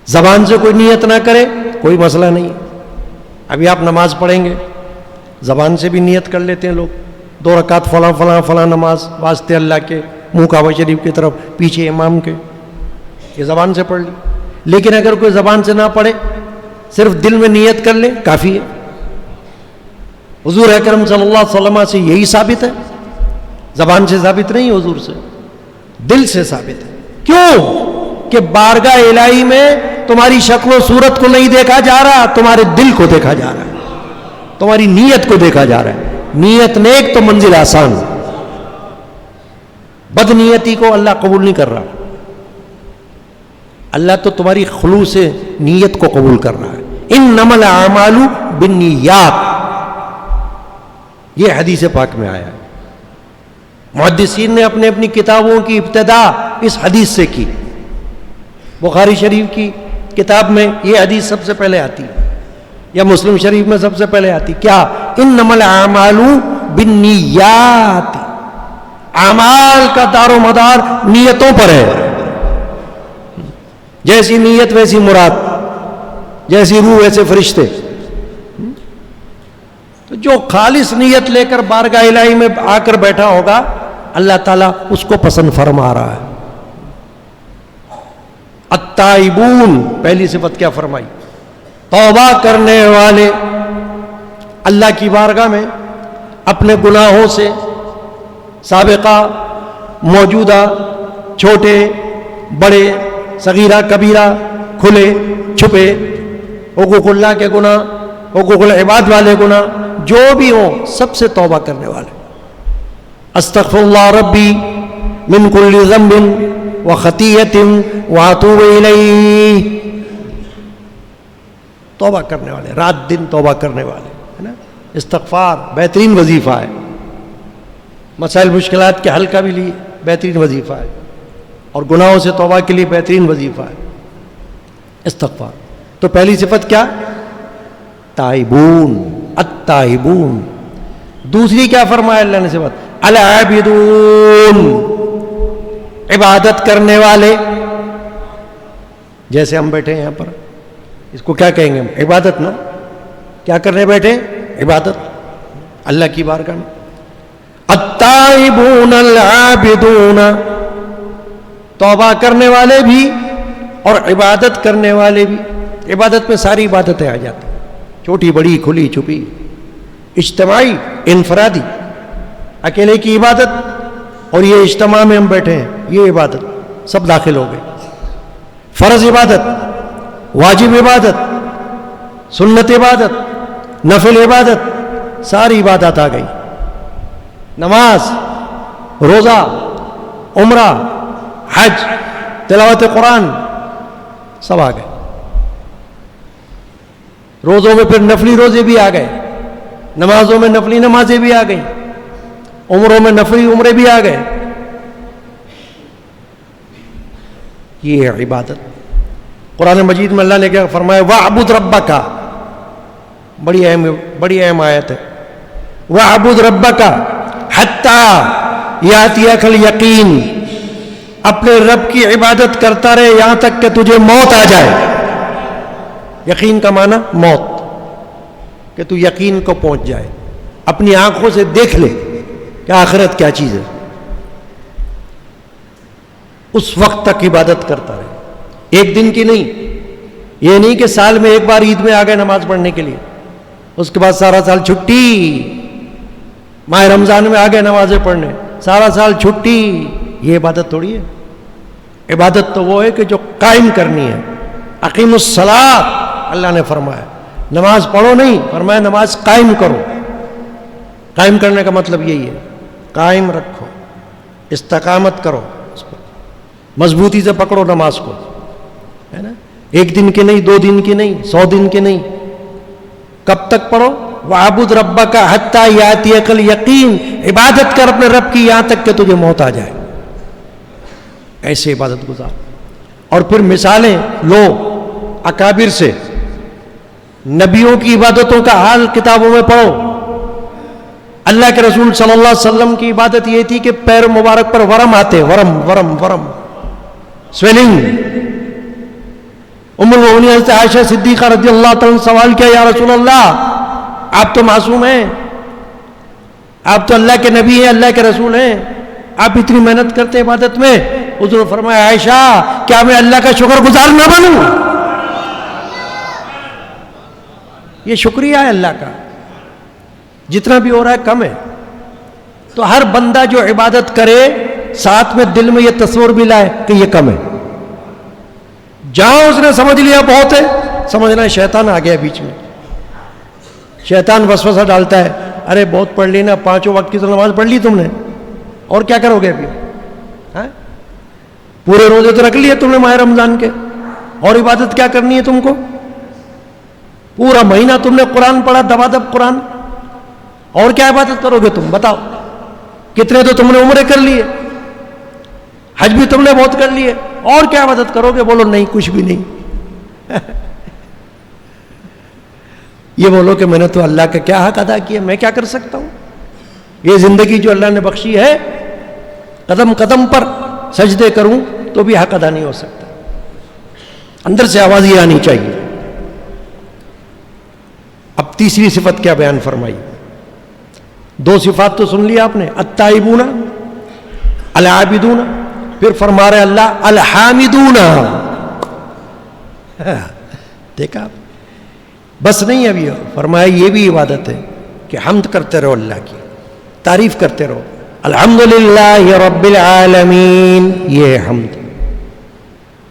زبان سے کوئی نیت نہ کرے کوئی مسئلہ نہیں، ابھی آپ نماز پڑھیں گے، زبان سے بھی نیت کر لیتے ہیں لوگ، 2 رکعت فلاں فلاں فلاں نماز واسطے اللہ کے، منہ کعبہ شریف کی طرف، پیچھے امام کے، یہ زبان سے پڑھ لی۔ لیکن اگر کوئی زبان سے نہ پڑھے، صرف دل میں نیت کر لے کافی ہے۔ حضور اکرم صلی اللہ علیہ وسلم سے یہی ثابت ہے، زبان سے ثابت نہیں، حضور سے، دل سے ثابت ہے۔ کیوں؟ کہ بارگاہ الہی میں تمہاری شکل و صورت کو نہیں دیکھا جا رہا، تمہارے دل کو دیکھا جا رہا ہے، تمہاری نیت کو دیکھا جا رہا ہے۔ نیت نیک تو منزل آسان، بد نیتی کو اللہ قبول نہیں کر رہا، اللہ تو تمہاری خلوص نیت کو قبول کر رہا ہے۔ انما الاعمال بالنیات، یہ حدیث پاک میں آیا ہے۔ محدثین نے اپنے اپنی کتابوں کی ابتدا اس حدیث سے کی. بخاری شریف کی کتاب میں یہ حدیث سب سے پہلے آتی ہے، یا مسلم شریف میں سب سے پہلے آتی. کیا؟ انما الاعمال بالنیات، اعمال کا دار و مدار نیتوں پر ہے. جیسی نیت ویسی مراد، جیسی روح ویسے فرشتے. تو جو خالص نیت لے کر بارگاہ الہی میں آ کر بیٹھا ہوگا اللہ تعالیٰ اس کو پسند فرما رہا ہے. التائبون، پہلی صفت کیا فرمائی؟ توبہ کرنے والے، اللہ کی بارگاہ میں اپنے گناہوں سے سابقہ، موجودہ، چھوٹے بڑے، صغیرہ کبیرہ، کھلے چھپے، حقوق اللہ کے گناہ، حقوق العباد والے گناہ جو بھی ہوں، سب سے توبہ کرنے والے. استغفر اللہ ربی من کل ذنب وخطیئۃ واتوب الیہ. توبہ کرنے والے، رات دن توبہ کرنے والے، ہے نا. استغفار بہترین وظیفہ ہے. مسائل مشکلات کے حل کا بھی لیے بہترین وظیفہ ہے، اور گناہوں سے توبہ کے لیے بہترین وظیفہ ہے استغفار. تو پہلی صفت کیا؟ تائبون، التائبون. دوسری کیا فرمایا اللہ نے صفت؟ العابدون، عبادت کرنے والے. جیسے ہم بیٹھے ہیں یہاں پر، اس کو کیا کہیں گے ہم؟ عبادت نا. کیا کرنے بیٹھے؟ عبادت اللہ کی بارگاہ میں. التائبون العابدون، توبہ کرنے والے بھی اور عبادت کرنے والے بھی. عبادت میں ساری عبادتیں آ جاتی، چھوٹی بڑی، کھلی چھپی، اجتماعی، انفرادی. اکیلے کی عبادت اور یہ اجتماع میں ہم بیٹھے ہیں، یہ عبادت سب داخل ہو گئے. فرض عبادت، واجب عبادت، سنت عبادت، نفل عبادت، ساری عبادت آ گئی. نماز، روزہ، عمرہ، حج، تلاوت قرآن، سب آ گئے. روزوں میں پھر نفلی روزے بھی آ گئے، نمازوں میں نفلی نمازیں بھی آ گئیں، عمروں میں نفلی عمرے بھی آ گئے. یہ ہے عبادت. قرآن مجید میں اللہ نے کیا فرمایا؟ وَاعْبُدْ رَبَّكَ، بڑی اہم آیت ہے. وَاعْبُدْ رَبَّكَ حَتَّى يَأْتِيَكَ الْيَقِينُ، اپنے رب کی عبادت کرتا رہے یہاں تک کہ تجھے موت آ جائے. یقین کا معنی موت، کہ تو یقین کو پہنچ جائے، اپنی آنکھوں سے دیکھ لے کہ آخرت کیا چیز ہے. اس وقت تک عبادت کرتا رہے، ایک دن کی نہیں. یہ نہیں کہ سال میں ایک بار عید میں آ گئے نماز پڑھنے کے لیے، اس کے بعد سارا سال چھٹی. ماہ رمضان میں آ گئے نمازیں پڑھنے، سارا سال چھٹی. یہ عبادت تھوڑی ہے. عبادت تو وہ ہے کہ جو قائم کرنی ہے. اقیم الصلاۃ اللہ نے فرمایا، نماز پڑھو نہیں، فرمایا نماز قائم کرو. قائم کرنے کا مطلب یہی ہے، قائم رکھو، استقامت کرو، اس کو مضبوطی سے پکڑو نماز کو، ہے نا. ایک دن کی نہیں، 2 دن کی نہیں، 100 دن کی نہیں. کب تک پڑھو؟ وَاعْبُدْ رَبَّكَ حَتَّى يَأْتِيَكَ الْيَقِينُ، عبادت کر اپنے رب کی یہاں تک کہ تجھے موت آ جائے. ایسے عبادت گزار. اور پھر مثالیں لو اکابر سے. نبیوں کی عبادتوں کا حال کتابوں میں پڑھو. اللہ کے رسول صلی اللہ علیہ وسلم کی عبادت یہ تھی کہ پیر مبارک پر ورم آتے، ورم ورم ورم، سویلنگ. ام المؤمنین حضرت عائشہ صدیقہ رضی اللہ تعالیٰ سوال کیا، یا رسول اللہ آپ تو معصوم ہیں، آپ تو اللہ کے نبی ہیں، اللہ کے رسول ہیں، آپ اتنی محنت کرتے ہیں عبادت میں. حضور نے فرمایا عائشہ کیا میں اللہ کا شکر گزار نہ بنوں؟ یہ شکریہ ہے اللہ کا، جتنا بھی ہو رہا ہے کم ہے. تو ہر بندہ جو عبادت کرے ساتھ میں دل میں یہ تصور بھی لائے کہ یہ کم ہے. جہاں اس نے سمجھ لیا بہت ہے، سمجھنا شیطان آ گیا بیچ میں. شیطان وسوسہ ڈالتا ہے، ارے بہت پڑھ لی نا، 5 وقت کی تو نماز پڑھ لی تم نے، اور کیا کرو گے ابھی؟ پورے روزے تو رکھ لیے تم نے ماہ رمضان کے، اور عبادت کیا کرنی ہے تم کو؟ پورا مہینہ تم نے قرآن پڑھا، دبا دب قرآن، اور کیا عبادت کرو گے تم؟ بتاؤ. کتنے تو تم نے عمرے کر لیے, حج بھی تم نے بہت کر لیے, اور کیا عبادت کرو گے؟ بولو نہیں کچھ بھی نہیں. یہ بولو کہ میں نے تو اللہ کا کیا حق ادا کیا, میں کیا کر سکتا ہوں؟ یہ زندگی جو اللہ نے بخشی ہے, قدم قدم پر سجدے کروں تو بھی حق ادا نہیں ہو سکتا. اندر سے آواز یہ آنی چاہیے. اب تیسری صفت کیا بیان فرمائی؟ دو صفات تو سن لیا آپ نے, التائبون العابدون, پھر فرما رہے اللہ الحامدون. دیکھا آپ, بس نہیں, ابھی فرمایا یہ بھی عبادت ہے کہ حمد کرتے رہو, اللہ کی تعریف کرتے رہو. الحمدللہ رب العالمین, یہ حمد.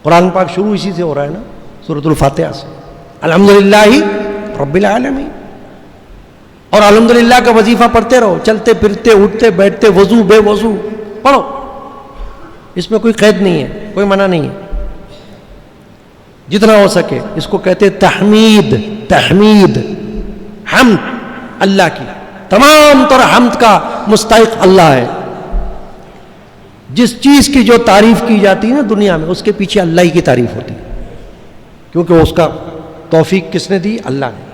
قرآن پاک شروع اسی سے ہو رہا ہے نا, سورۃ الفاتحہ سے, الحمدللہ رب العالمین. اور الحمدللہ کا وظیفہ پڑھتے رہو, چلتے پھرتے اٹھتے بیٹھتے, وضو بے وضو پڑھو, اس میں کوئی قید نہیں ہے, کوئی منع نہیں ہے. جتنا ہو سکے اس کو کہتے تحمید. تحمید حمد اللہ کی, تمام تر حمد کا مستحق اللہ ہے. جس چیز کی جو تعریف کی جاتی ہے نا دنیا میں, اس کے پیچھے اللہ ہی کی تعریف ہوتی ہے, کیونکہ اس کا توفیق کس نے دی؟ اللہ نے.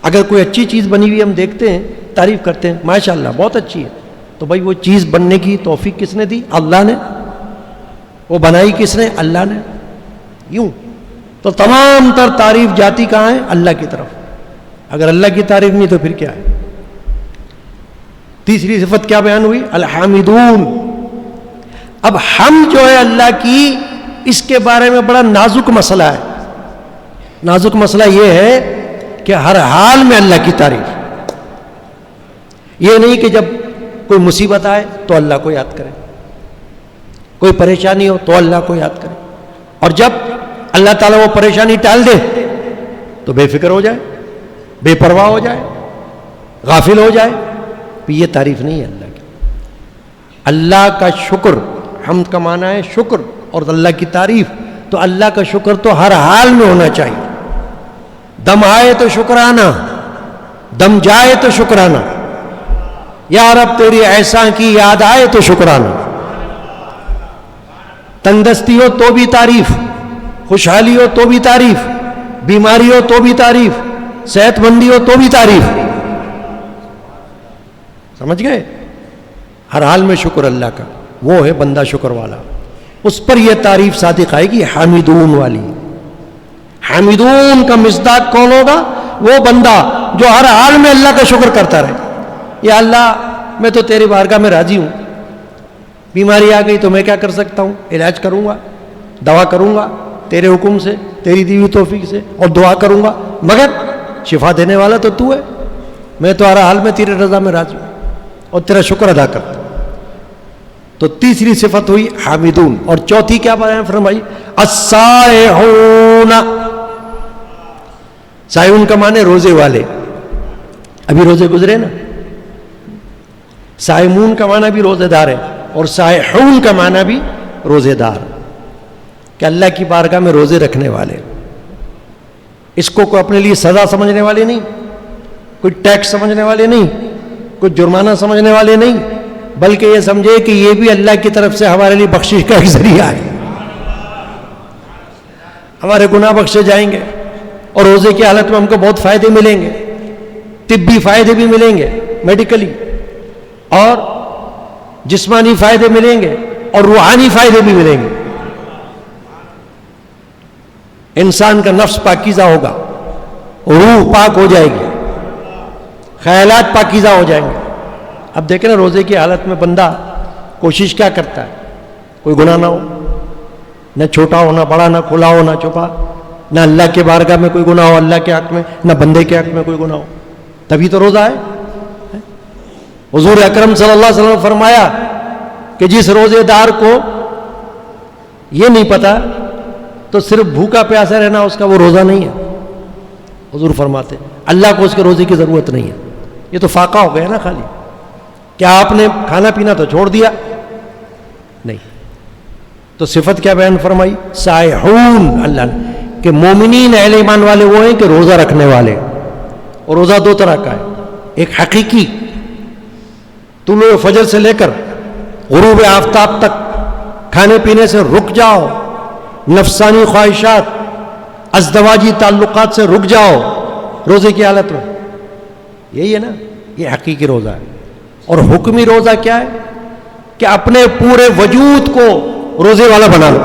اگر کوئی اچھی چیز بنی ہوئی ہم دیکھتے ہیں, تعریف کرتے ہیں ماشاءاللہ بہت اچھی ہے, تو بھائی وہ چیز بننے کی توفیق کس نے دی؟ اللہ نے. وہ بنائی کس نے؟ اللہ نے. یوں تو تمام تر تعریف جاتی کہاں ہے؟ اللہ کی طرف. اگر اللہ کی تعریف نہیں تو پھر کیا ہے؟ تیسری صفت کیا بیان ہوئی؟ الحامدون. اب ہم جو ہے اللہ کی, اس کے بارے میں بڑا نازک مسئلہ ہے. نازک مسئلہ یہ ہے کہ ہر حال میں اللہ کی تعریف. یہ نہیں کہ جب کوئی مصیبت آئے تو اللہ کو یاد کرے, کوئی پریشانی ہو تو اللہ کو یاد کرے, اور جب اللہ تعالیٰ وہ پریشانی ٹال دے تو بے فکر ہو جائے, بے پرواہ ہو جائے, غافل ہو جائے. یہ تعریف نہیں ہے اللہ کی. اللہ کا شکر, حمد کا معنی ہے شکر, اور اللہ کی تعریف. تو اللہ کا شکر تو ہر حال میں ہونا چاہیے. دم آئے تو شکرانہ, دم جائے تو شکرانہ. یا رب تیری احسان کی یاد آئے تو شکرانہ. تندرستی ہو تو بھی تعریف, خوشحالی ہو تو بھی تعریف, بیماری ہو تو بھی تعریف, صحت مندی ہو تو بھی تعریف. سمجھ گئے؟ ہر حال میں شکر اللہ کا, وہ ہے بندہ شکر والا. اس پر یہ تعریف صادق آئے گی حامدون والی. حامدون کا مصداق کون ہوگا؟ وہ بندہ جو ہر حال میں اللہ کا شکر کرتا رہے. یا اللہ میں تو تیری بارگاہ میں راضی ہوں, بیماری آ گئی تو میں کیا کر سکتا ہوں؟ علاج کروں گا, دوا کروں گا تیرے حکم سے, تیری دی ہوئی توفیق سے, اور دعا کروں گا, مگر شفا دینے والا تو تو ہے. میں تو ہر حال میں تیرے رضا میں راضی ہوں اور تیرا شکر ادا کرتا ہوں. تو تیسری صفت ہوئی حامدون. اور چوتھی کیا بیان فرمائی؟ السائحون. سائحون کا معنی روزے والے. ابھی روزے گزرے نا. سائمون کا معنی بھی روزے دار ہے, اور سائحون کا معنی بھی روزے دار, کہ اللہ کی بارگاہ میں روزے رکھنے والے. اس کو کوئی اپنے لیے سزا سمجھنے والے نہیں, کوئی ٹیکس سمجھنے والے نہیں, کوئی جرمانہ سمجھنے والے نہیں, بلکہ یہ سمجھے کہ یہ بھی اللہ کی طرف سے ہمارے لیے بخشش کا ایک ذریعہ ہے. ہمارے گناہ بخشے جائیں گے, اور روزے کی حالت میں ہم کو بہت فائدے ملیں گے, طبی فائدے بھی ملیں گے میڈیکلی, اور جسمانی فائدے ملیں گے, اور روحانی فائدے بھی ملیں گے. انسان کا نفس پاکیزہ ہوگا, روح پاک ہو جائے گی, خیالات پاکیزہ ہو جائیں گے. اب دیکھیں نا روزے کی حالت میں بندہ کوشش کیا کرتا ہے؟ کوئی گناہ نہ ہو, نہ چھوٹا ہو نہ بڑا, نہ کھلا ہو نہ چھپا, نہ اللہ کے بارگاہ میں کوئی گناہ ہو اللہ کے حق میں, نہ بندے کے حق میں کوئی گناہ ہو, تبھی تو روزہ ہے. حضور اکرم صلی اللہ علیہ وسلم نے فرمایا کہ جس روزے دار کو یہ نہیں پتا تو صرف بھوکا پیاسا رہنا اس کا وہ روزہ نہیں ہے. حضور فرماتے اللہ کو اس کے روزے کی ضرورت نہیں ہے. یہ تو فاقہ ہو گیا نا خالی. کیا آپ نے کھانا پینا تو چھوڑ دیا؟ نہیں. تو صفت کیا بیان فرمائی؟ سائحون اللہ نے, کہ مومنین اہل ایمان والے وہ ہیں کہ روزہ رکھنے والے. اور روزہ دو طرح کا ہے, ایک حقیقی طلوع فجر سے لے کر غروب آفتاب تک کھانے پینے سے رک جاؤ، نفسانی خواہشات ازدواجی تعلقات سے رک جاؤ روزے کی حالت میں. یہی ہے نا، یہ حقیقی روزہ ہے. اور حکمی روزہ کیا ہے کہ اپنے پورے وجود کو روزے والا بنا لو.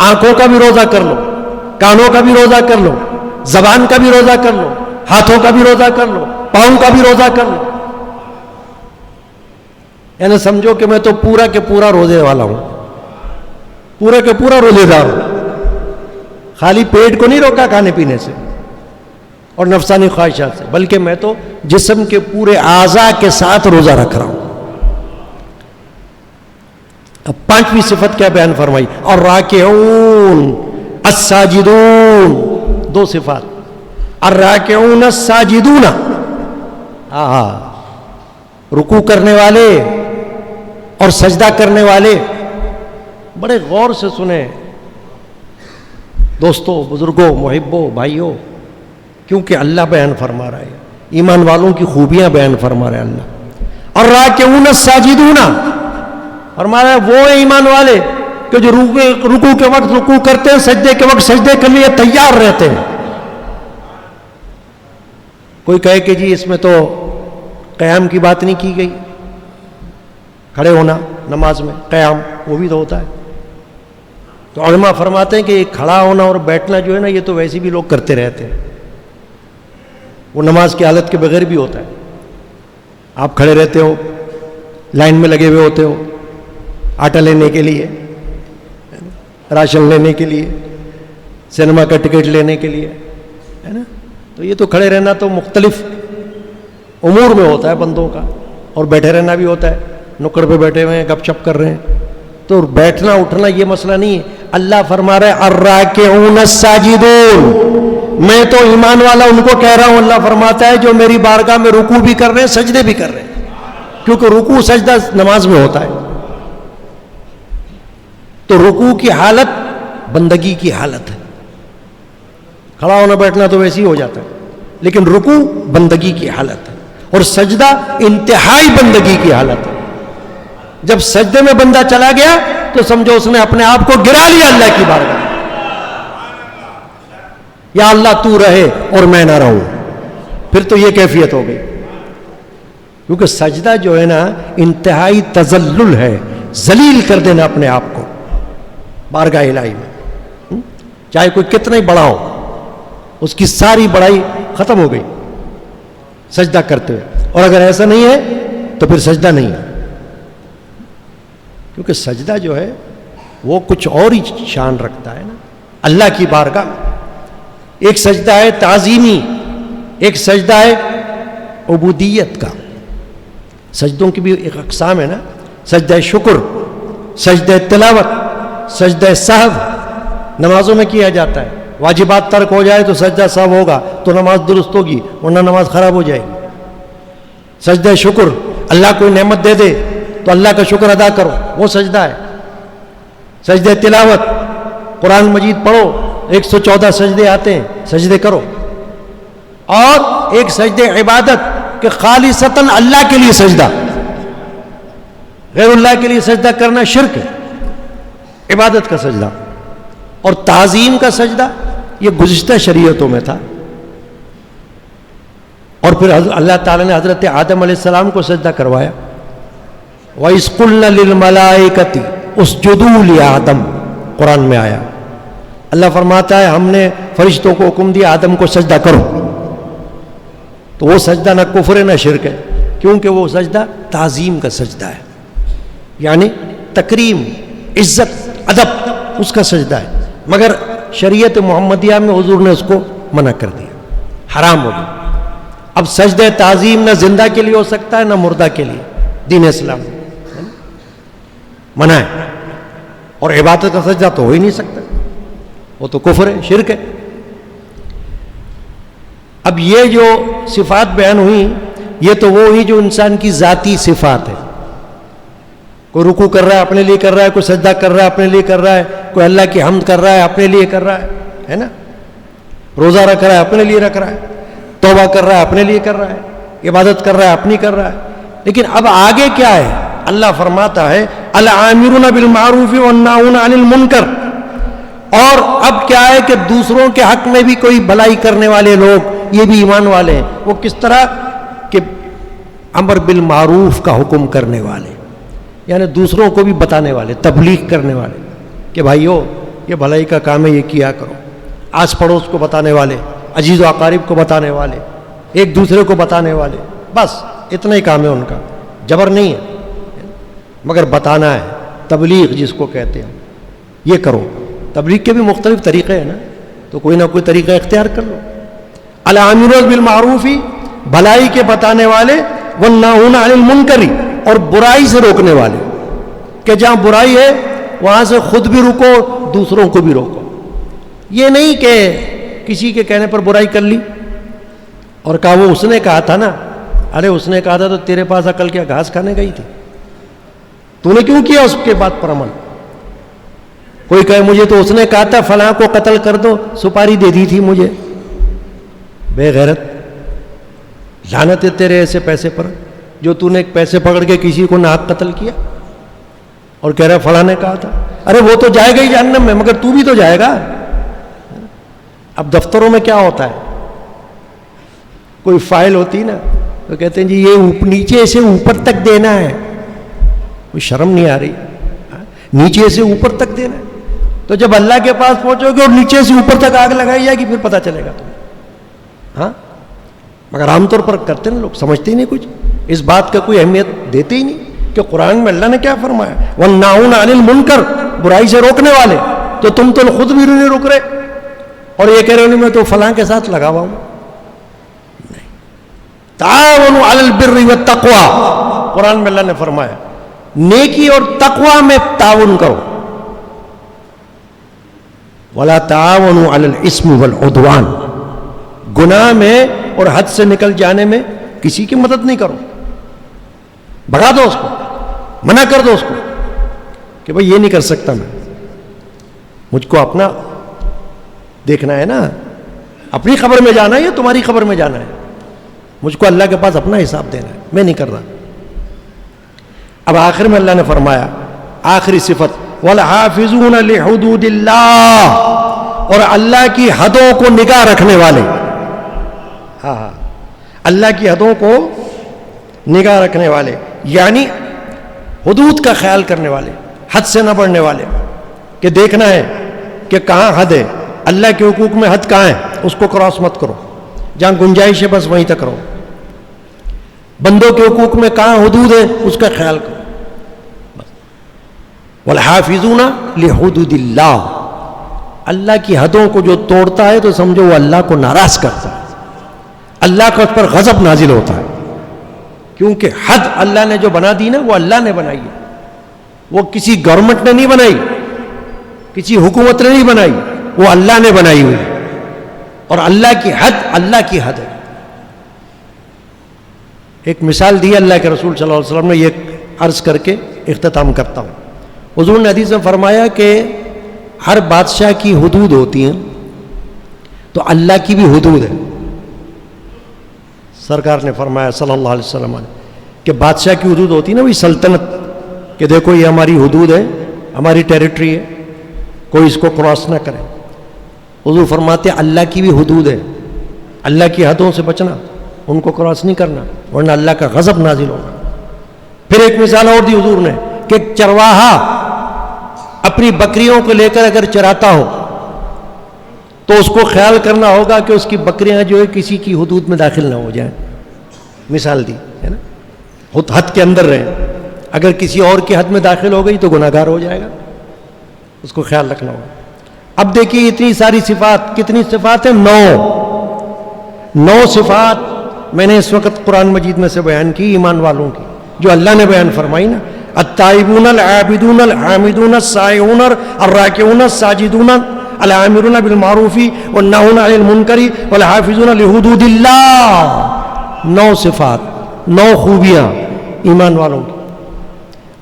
آنکھوں کا بھی روزہ کر لو، کانوں کا بھی روزہ کر لو، زبان کا بھی روزہ کر لو، ہاتھوں کا بھی روزہ کر لو، پاؤں کا بھی روزہ کر لو. یعنی سمجھو کہ میں تو پورا کے پورا روزے والا ہوں، پورا کے پورا روزے دار ہوں. خالی پیٹ کو نہیں روکا کھانے پینے سے اور نفسانی خواہشات سے، بلکہ میں تو جسم کے پورے اعضاء کے ساتھ روزہ رکھ رہا ہوں. اب پانچویں صفت کیا بیان فرمائی؟ الراکعون الساجدون. دو صفات، الراکعون الساجدون. رکوع کرنے والے اور سجدہ کرنے والے. بڑے غور سے سنیں دوستوں، بزرگوں، محبوں، بھائیوں، کیونکہ اللہ بیان فرما رہا ہے، ایمان والوں کی خوبیاں بیان فرما رہا ہے اللہ. الراکعون الساجدون فرما رہا ہے وہ ایمان والے کہ جو رکوع کے وقت رکوع کرتے ہیں، سجدے کے وقت سجدے کے لیے تیار رہتے ہیں. کوئی کہے کہ جی اس میں تو قیام کی بات نہیں کی گئی، کھڑے ہونا نماز میں قیام وہ بھی تو ہوتا ہے. تو علماء فرماتے ہیں کہ یہ کھڑا ہونا اور بیٹھنا جو ہے نا، یہ تو ویسے بھی لوگ کرتے رہتے ہیں، وہ نماز کی حالت کے بغیر بھی ہوتا ہے. آپ کھڑے رہتے ہو، لائن میں لگے ہوئے ہوتے ہو آٹا لینے کے لیے، راشن لینے کے لیے، سنیما کا ٹکٹ لینے کے لیے، ہے نا. تو یہ تو کھڑے رہنا تو مختلف امور میں ہوتا ہے بندوں کا، اور بیٹھے رہنا بھی ہوتا ہے، نکڑ پہ بیٹھے ہوئے ہیں گپ شپ کر رہے ہیں. تو بیٹھنا اٹھنا یہ مسئلہ نہیں ہے. اللہ فرما رہا ہے الراکعون الساجدون. میں تو ایمان والا ان کو کہہ رہا ہوں، اللہ فرماتا ہے جو میری بارگاہ میں رکوع بھی کر رہے ہیں، سجدے بھی کر رہے ہیں، کیونکہ رکوع سجدہ نماز میں ہوتا ہے. تو رکوع کی حالت بندگی کی حالت ہے، کھڑا ہونا بیٹھنا تو ویسے ہی ہو جاتا ہے، لیکن رکوع بندگی کی حالت ہے، اور سجدہ انتہائی بندگی کی حالت ہے. جب سجدے میں بندہ چلا گیا تو سمجھو اس نے اپنے آپ کو گرا لیا اللہ کی بارگاہ میں. یا اللہ تو رہے اور میں نہ رہوں، پھر تو یہ کیفیت ہو گئی. کیونکہ سجدہ جو ہے نا انتہائی تذلل ہے، ذلیل کر دینا اپنے آپ کو بارگاہ الہی میں. چاہے کوئی کتنا ہی بڑا ہو، اس کی ساری بڑائی ختم ہو گئی سجدہ کرتے ہوئے. اور اگر ایسا نہیں ہے تو پھر سجدہ نہیں ہے، کیونکہ سجدہ جو ہے وہ کچھ اور ہی شان رکھتا ہے نا اللہ کی بارگاہ میں. ایک سجدہ ہے تعظیمی، ایک سجدہ ہے عبودیت کا. سجدوں کی بھی ایک اقسام ہے نا، سجدہ شکر، سجدہ تلاوت، سجدہ سہو نمازوں میں کیا جاتا ہے. واجبات ترک ہو جائے تو سجدہ سہو ہوگا تو نماز درست ہوگی، ورنہ نماز خراب ہو جائے گی. سجدہ شکر، اللہ کوئی نعمت دے دے تو اللہ کا شکر ادا کرو، وہ سجدہ ہے. سجدہ تلاوت، قرآن مجید پڑھو، 114 سجدے آتے ہیں، سجدے کرو. اور ایک سجدہ عبادت کہ خالصتاً اللہ کے لیے سجدہ، غیر اللہ کے لیے سجدہ کرنا شرک ہے، عبادت کا سجدہ. اور تعظیم کا سجدہ یہ گزشتہ شریعتوں میں تھا، اور پھر اللہ تعالیٰ نے حضرت آدم علیہ السلام کو سجدہ کروایا. وَإِذْ قُلْنَا لِلْمَلَائِكَةِ اسْجُدُوا لِآدَمَ قرآن میں آیا. اللہ فرماتا ہے ہم نے فرشتوں کو حکم دیا آدم کو سجدہ کرو. تو وہ سجدہ نہ کفر ہے نہ شرک ہے، کیونکہ وہ سجدہ تعظیم کا سجدہ ہے، یعنی تکریم، عزت، ادب اس کا سجدہ ہے. مگر شریعت محمدیہ میں حضور نے اس کو منع کر دیا، حرام ہو گیا. اب سجدہ تعظیم نہ زندہ کے لیے ہو سکتا ہے نہ مردہ کے لیے، دین اسلام منع ہے. اور عبادت کا سجدہ تو ہو ہی نہیں سکتا، وہ تو کفر ہے، شرک ہے. اب یہ جو صفات بیان ہوئی یہ تو وہ ہوئی جو انسان کی ذاتی صفات ہے. کوئی رکوع کر رہا ہے اپنے لیے کر رہا ہے، کوئی سجدہ کر رہا ہے اپنے لیے کر رہا ہے، کوئی اللہ کی حمد کر رہا ہے اپنے لیے کر رہا ہے نا. روزہ رکھ رہا ہے اپنے لیے رکھ رہا ہے، توبہ کر رہا ہے اپنے لیے کر رہا ہے، عبادت کر رہا ہے اپنی کر رہا ہے. لیکن اب آگے کیا ہے؟ اللہ فرماتا ہے العامرون بالمعروف والناہون عن المنکر. اور اب کیا ہے کہ دوسروں کے حق میں بھی کوئی بھلائی کرنے والے لوگ یہ بھی ایمان والے ہیں. وہ کس طرح کہ امر بالمعروف کا حکم کرنے والے، یعنی دوسروں کو بھی بتانے والے، تبلیغ کرنے والے کہ بھائیو یہ بھلائی کا کام ہے، یہ کیا کرو. آس پڑوس کو بتانے والے، عزیز و اقارب کو بتانے والے، ایک دوسرے کو بتانے والے. بس اتنا ہی کام ہے ان کا، جبر نہیں ہے مگر بتانا ہے. تبلیغ جس کو کہتے ہیں، یہ کرو. تبلیغ کے بھی مختلف طریقے ہیں نا، تو کوئی نہ کوئی طریقہ اختیار کر لو. العامرون بالمعروف، بھلائی کے بتانے والے، والناہون عن المنکر، اور برائی سے روکنے والے، کہ جہاں برائی ہے وہاں سے خود بھی رکو، دوسروں کو بھی روکو. یہ نہیں کہ کسی کے کہنے پر برائی کر لی اور کہا وہ اس نے کہا تھا نا. ارے اس نے کہا تھا تو تیرے پاس عقل کیا گھاس کھانے گئی تھی؟ تو نے کیوں کیا اس کے بات پر عمل؟ کوئی کہے مجھے تو اس نے کہا تھا فلاں کو قتل کر دو، سپاری دے دی تھی مجھے. بے غیرت، لعنت ہے تیرے ایسے پیسے پر جو تو نے ایک پیسے پکڑ کے کسی کو ناحق قتل کیا اور کہہ رہا فلاں نے کہا تھا. ارے وہ تو جائے گا ہی جہنم میں، مگر تو بھی تو جائے گا. اب دفتروں میں کیا ہوتا ہے، کوئی فائل ہوتی نا تو کہتے ہیں جی یہ نیچے سے اوپر تک دینا ہے. کوئی شرم نہیں آ رہی؟ نیچے سے اوپر تک دینا ہے. تو جب اللہ کے پاس پہنچو گے اور نیچے سے اوپر تک آگ لگائی جائے گی پھر پتہ چلے گا تمہیں. ہاں مگر عام طور پر کرتے ہیں لوگ، سمجھتے ہی نہیں کچھ، اس بات کا کوئی اہمیت دیتے ہی نہیں کہ قرآن میں اللہ نے کیا فرمایا، والناہون عن المنکر، برائی سے روکنے والے. تو تم تو خود بھی نہیں رک رہے اور یہ کہہ رہے ہو میں تو فلاں کے ساتھ لگا ہوا ہوں. نہیں، تعاونوا علی البر والتقوی، قرآن میں اللہ نے فرمایا نیکی اور تقوی میں تعاون کرو. ولا تعاونوا علی الاثم والعدوان، گناہ میں اور حد سے نکل جانے میں کسی کی مدد نہیں کرو. بھگا دو اس کو، منع کر دو اس کو کہ بھئی یہ نہیں کر سکتا میں، مجھ کو اپنا دیکھنا ہے نا، اپنی خبر میں جانا ہے یا تمہاری خبر میں جانا ہے. مجھ کو اللہ کے پاس اپنا حساب دینا ہے، میں نہیں کر رہا. اب آخر میں اللہ نے فرمایا آخری صفت والحافظون لحدود اللہ، اور اللہ کی حدوں کو نگاہ رکھنے والے. ہاں اللہ کی حدوں کو نگاہ رکھنے والے، یعنی حدود کا خیال کرنے والے، حد سے نہ بڑھنے والے، کہ دیکھنا ہے کہ کہاں حد ہے. اللہ کے حقوق میں حد کہاں ہے اس کو کراس مت کرو، جہاں گنجائش ہے بس وہیں تک رہو. بندوں کے حقوق میں کہاں حدود ہے اس کا خیال کرو. والحافظون لحدود اللہ، اللہ کی حدوں کو جو توڑتا ہے تو سمجھو وہ اللہ کو ناراض کرتا ہے، اللہ کا اس پر غضب نازل ہوتا ہے. کیونکہ حد اللہ نے جو بنا دی نا وہ اللہ نے بنائی ہے، وہ کسی گورنمنٹ نے نہیں بنائی، کسی حکومت نے نہیں بنائی، وہ اللہ نے بنائی ہوئی ہے. اور اللہ کی حد اللہ کی حد ہے. ایک مثال دی اللہ کے رسول صلی اللہ علیہ وسلم نے، یہ عرض کر کے اختتام کرتا ہوں. حضور نے حدیث میں فرمایا کہ ہر بادشاہ کی حدود ہوتی ہیں، تو اللہ کی بھی حدود ہے. سرکار نے فرمایا صلی اللہ علیہ وسلم کہ بادشاہ کی حدود ہوتی ہے نا وہی سلطنت، کہ دیکھو یہ ہماری حدود ہے، ہماری ٹیریٹری ہے، کوئی اس کو کراس نہ کرے. حضور فرماتے اللہ کی بھی حدود ہے، اللہ کی حدوں سے بچنا، ان کو کراس نہیں کرنا ورنہ اللہ کا غضب نازل ہوگا. پھر ایک مثال اور دی حضور نے کہ ایک چرواہا اپنی بکریوں کو لے کر اگر چراتا ہو تو اس کو خیال کرنا ہوگا کہ اس کی بکریاں جو ہے کسی کی حدود میں داخل نہ ہو جائیں. مثال دی ہے نا، حد کے اندر رہیں. اگر کسی اور کی حد میں داخل ہو گئی تو گناہ گار ہو جائے گا، اس کو خیال رکھنا ہوگا. اب دیکھیے اتنی ساری صفات، کتنی صفات ہیں؟ 9 صفات میں نے اس وقت قرآن مجید میں سے بیان کی ایمان والوں کی، جو اللہ نے بیان فرمائی نا. التائبون العابدون الحامدون السائحون الراکعون الساجدون العامرون بالمعروف والناہون عن المنکر والحافظون لحدود اللہ. 9 صفات، 9 خوبیاں ایمان والوں کی.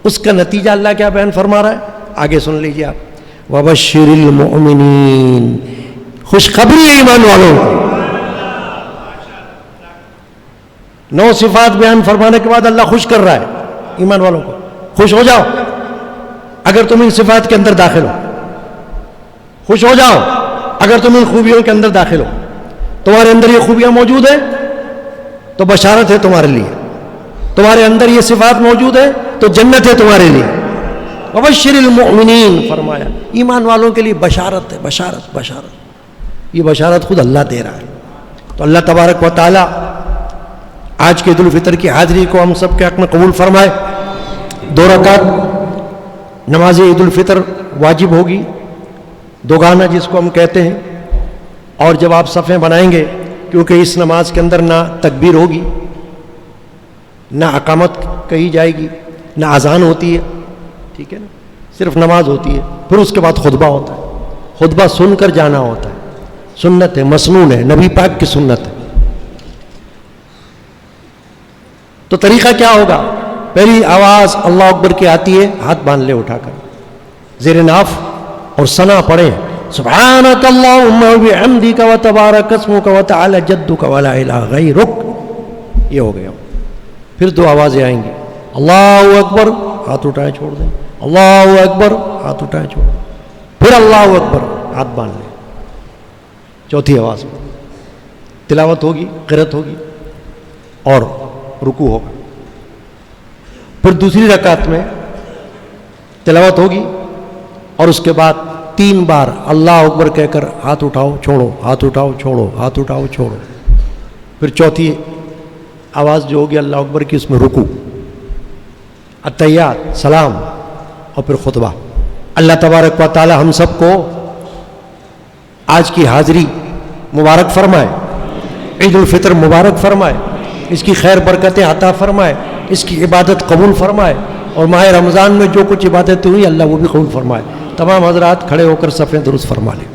اس کا نتیجہ اللہ کیا بیان فرما رہا ہے آگے سن لیجیے آپ. وبشر المؤمنین، خوشخبری ہے ایمان والوں کو. 9 صفات بیان فرمانے کے بعد اللہ خوش کر رہا ہے ایمان والوں کو. خوش ہو جاؤ اگر تم ان صفات کے اندر داخل ہو، خوش ہو جاؤ اگر تم ان خوبیوں کے اندر داخل ہو. تمہارے اندر یہ خوبیاں موجود ہیں تو بشارت ہے تمہارے لیے، تمہارے اندر یہ صفات موجود ہے تو جنت ہے تمہارے لیے. وبشر المؤمنین، فرمایا ایمان والوں کے لیے بشارت ہے، بشارت بشارت. یہ بشارت خود اللہ دے رہا ہے. تو اللہ تبارک و تعالی آج کے عید الفطر کی حاضری کو ہم سب کے حق میں قبول فرمائے. 2 رکعت نماز عید الفطر واجب ہوگی، دوگانہ جس کو ہم کہتے ہیں. اور جب آپ صفیں بنائیں گے، کیونکہ اس نماز کے اندر نہ تکبیر ہوگی، نہ اقامت کہی جائے گی، نہ اذان ہوتی ہے، ٹھیک ہے نا، صرف نماز ہوتی ہے. پھر اس کے بعد خطبہ ہوتا ہے، خطبہ سن کر جانا ہوتا ہے. سنت ہے، مسنون ہے، نبی پاک کی سنت ہے. تو طریقہ کیا ہوگا؟ پہلی آواز اللہ اکبر کی آتی ہے، ہاتھ باندھ لے اٹھا کر، زیر ناف اور ثنا پڑھیں، سبحانک اللہم وبحمدک وتبارک اسمک وتعالی جدک ولا الہ غیرک. یہ ہو گیا. پھر 2 آوازیں آئیں گی، اللہ اکبر، ہاتھ اٹھائے چھوڑ دیں، اللہ اکبر، ہاتھ اٹھائے چھوڑ دیں، پھر اللہ اکبر، ہاتھ باندھ لیں. چوتھی آواز میں تلاوت ہوگی، قرأت ہوگی اور رکوع ہوگا. پھر دوسری رکعت میں تلاوت ہوگی اور اس کے بعد 3 بار اللہ اکبر کہہ کر ہاتھ اٹھاؤ چھوڑو، ہاتھ اٹھاؤ چھوڑو، ہاتھ اٹھاؤ چھوڑو. پھر چوتھی آواز جو ہوگی اللہ اکبر کی، اس میں رکوع، التحیات، سلام اور پھر خطبہ. اللہ تبارک و تعالی ہم سب کو آج کی حاضری مبارک فرمائے، عید الفطر مبارک فرمائے، اس کی خیر برکتیں عطا فرمائے، اس کی عبادت قبول فرمائے، اور ماہ رمضان میں جو کچھ عبادتیں ہوئی اللہ وہ بھی قبول فرمائے. تمام حضرات کھڑے ہو کر صفیں درست فرما لیں.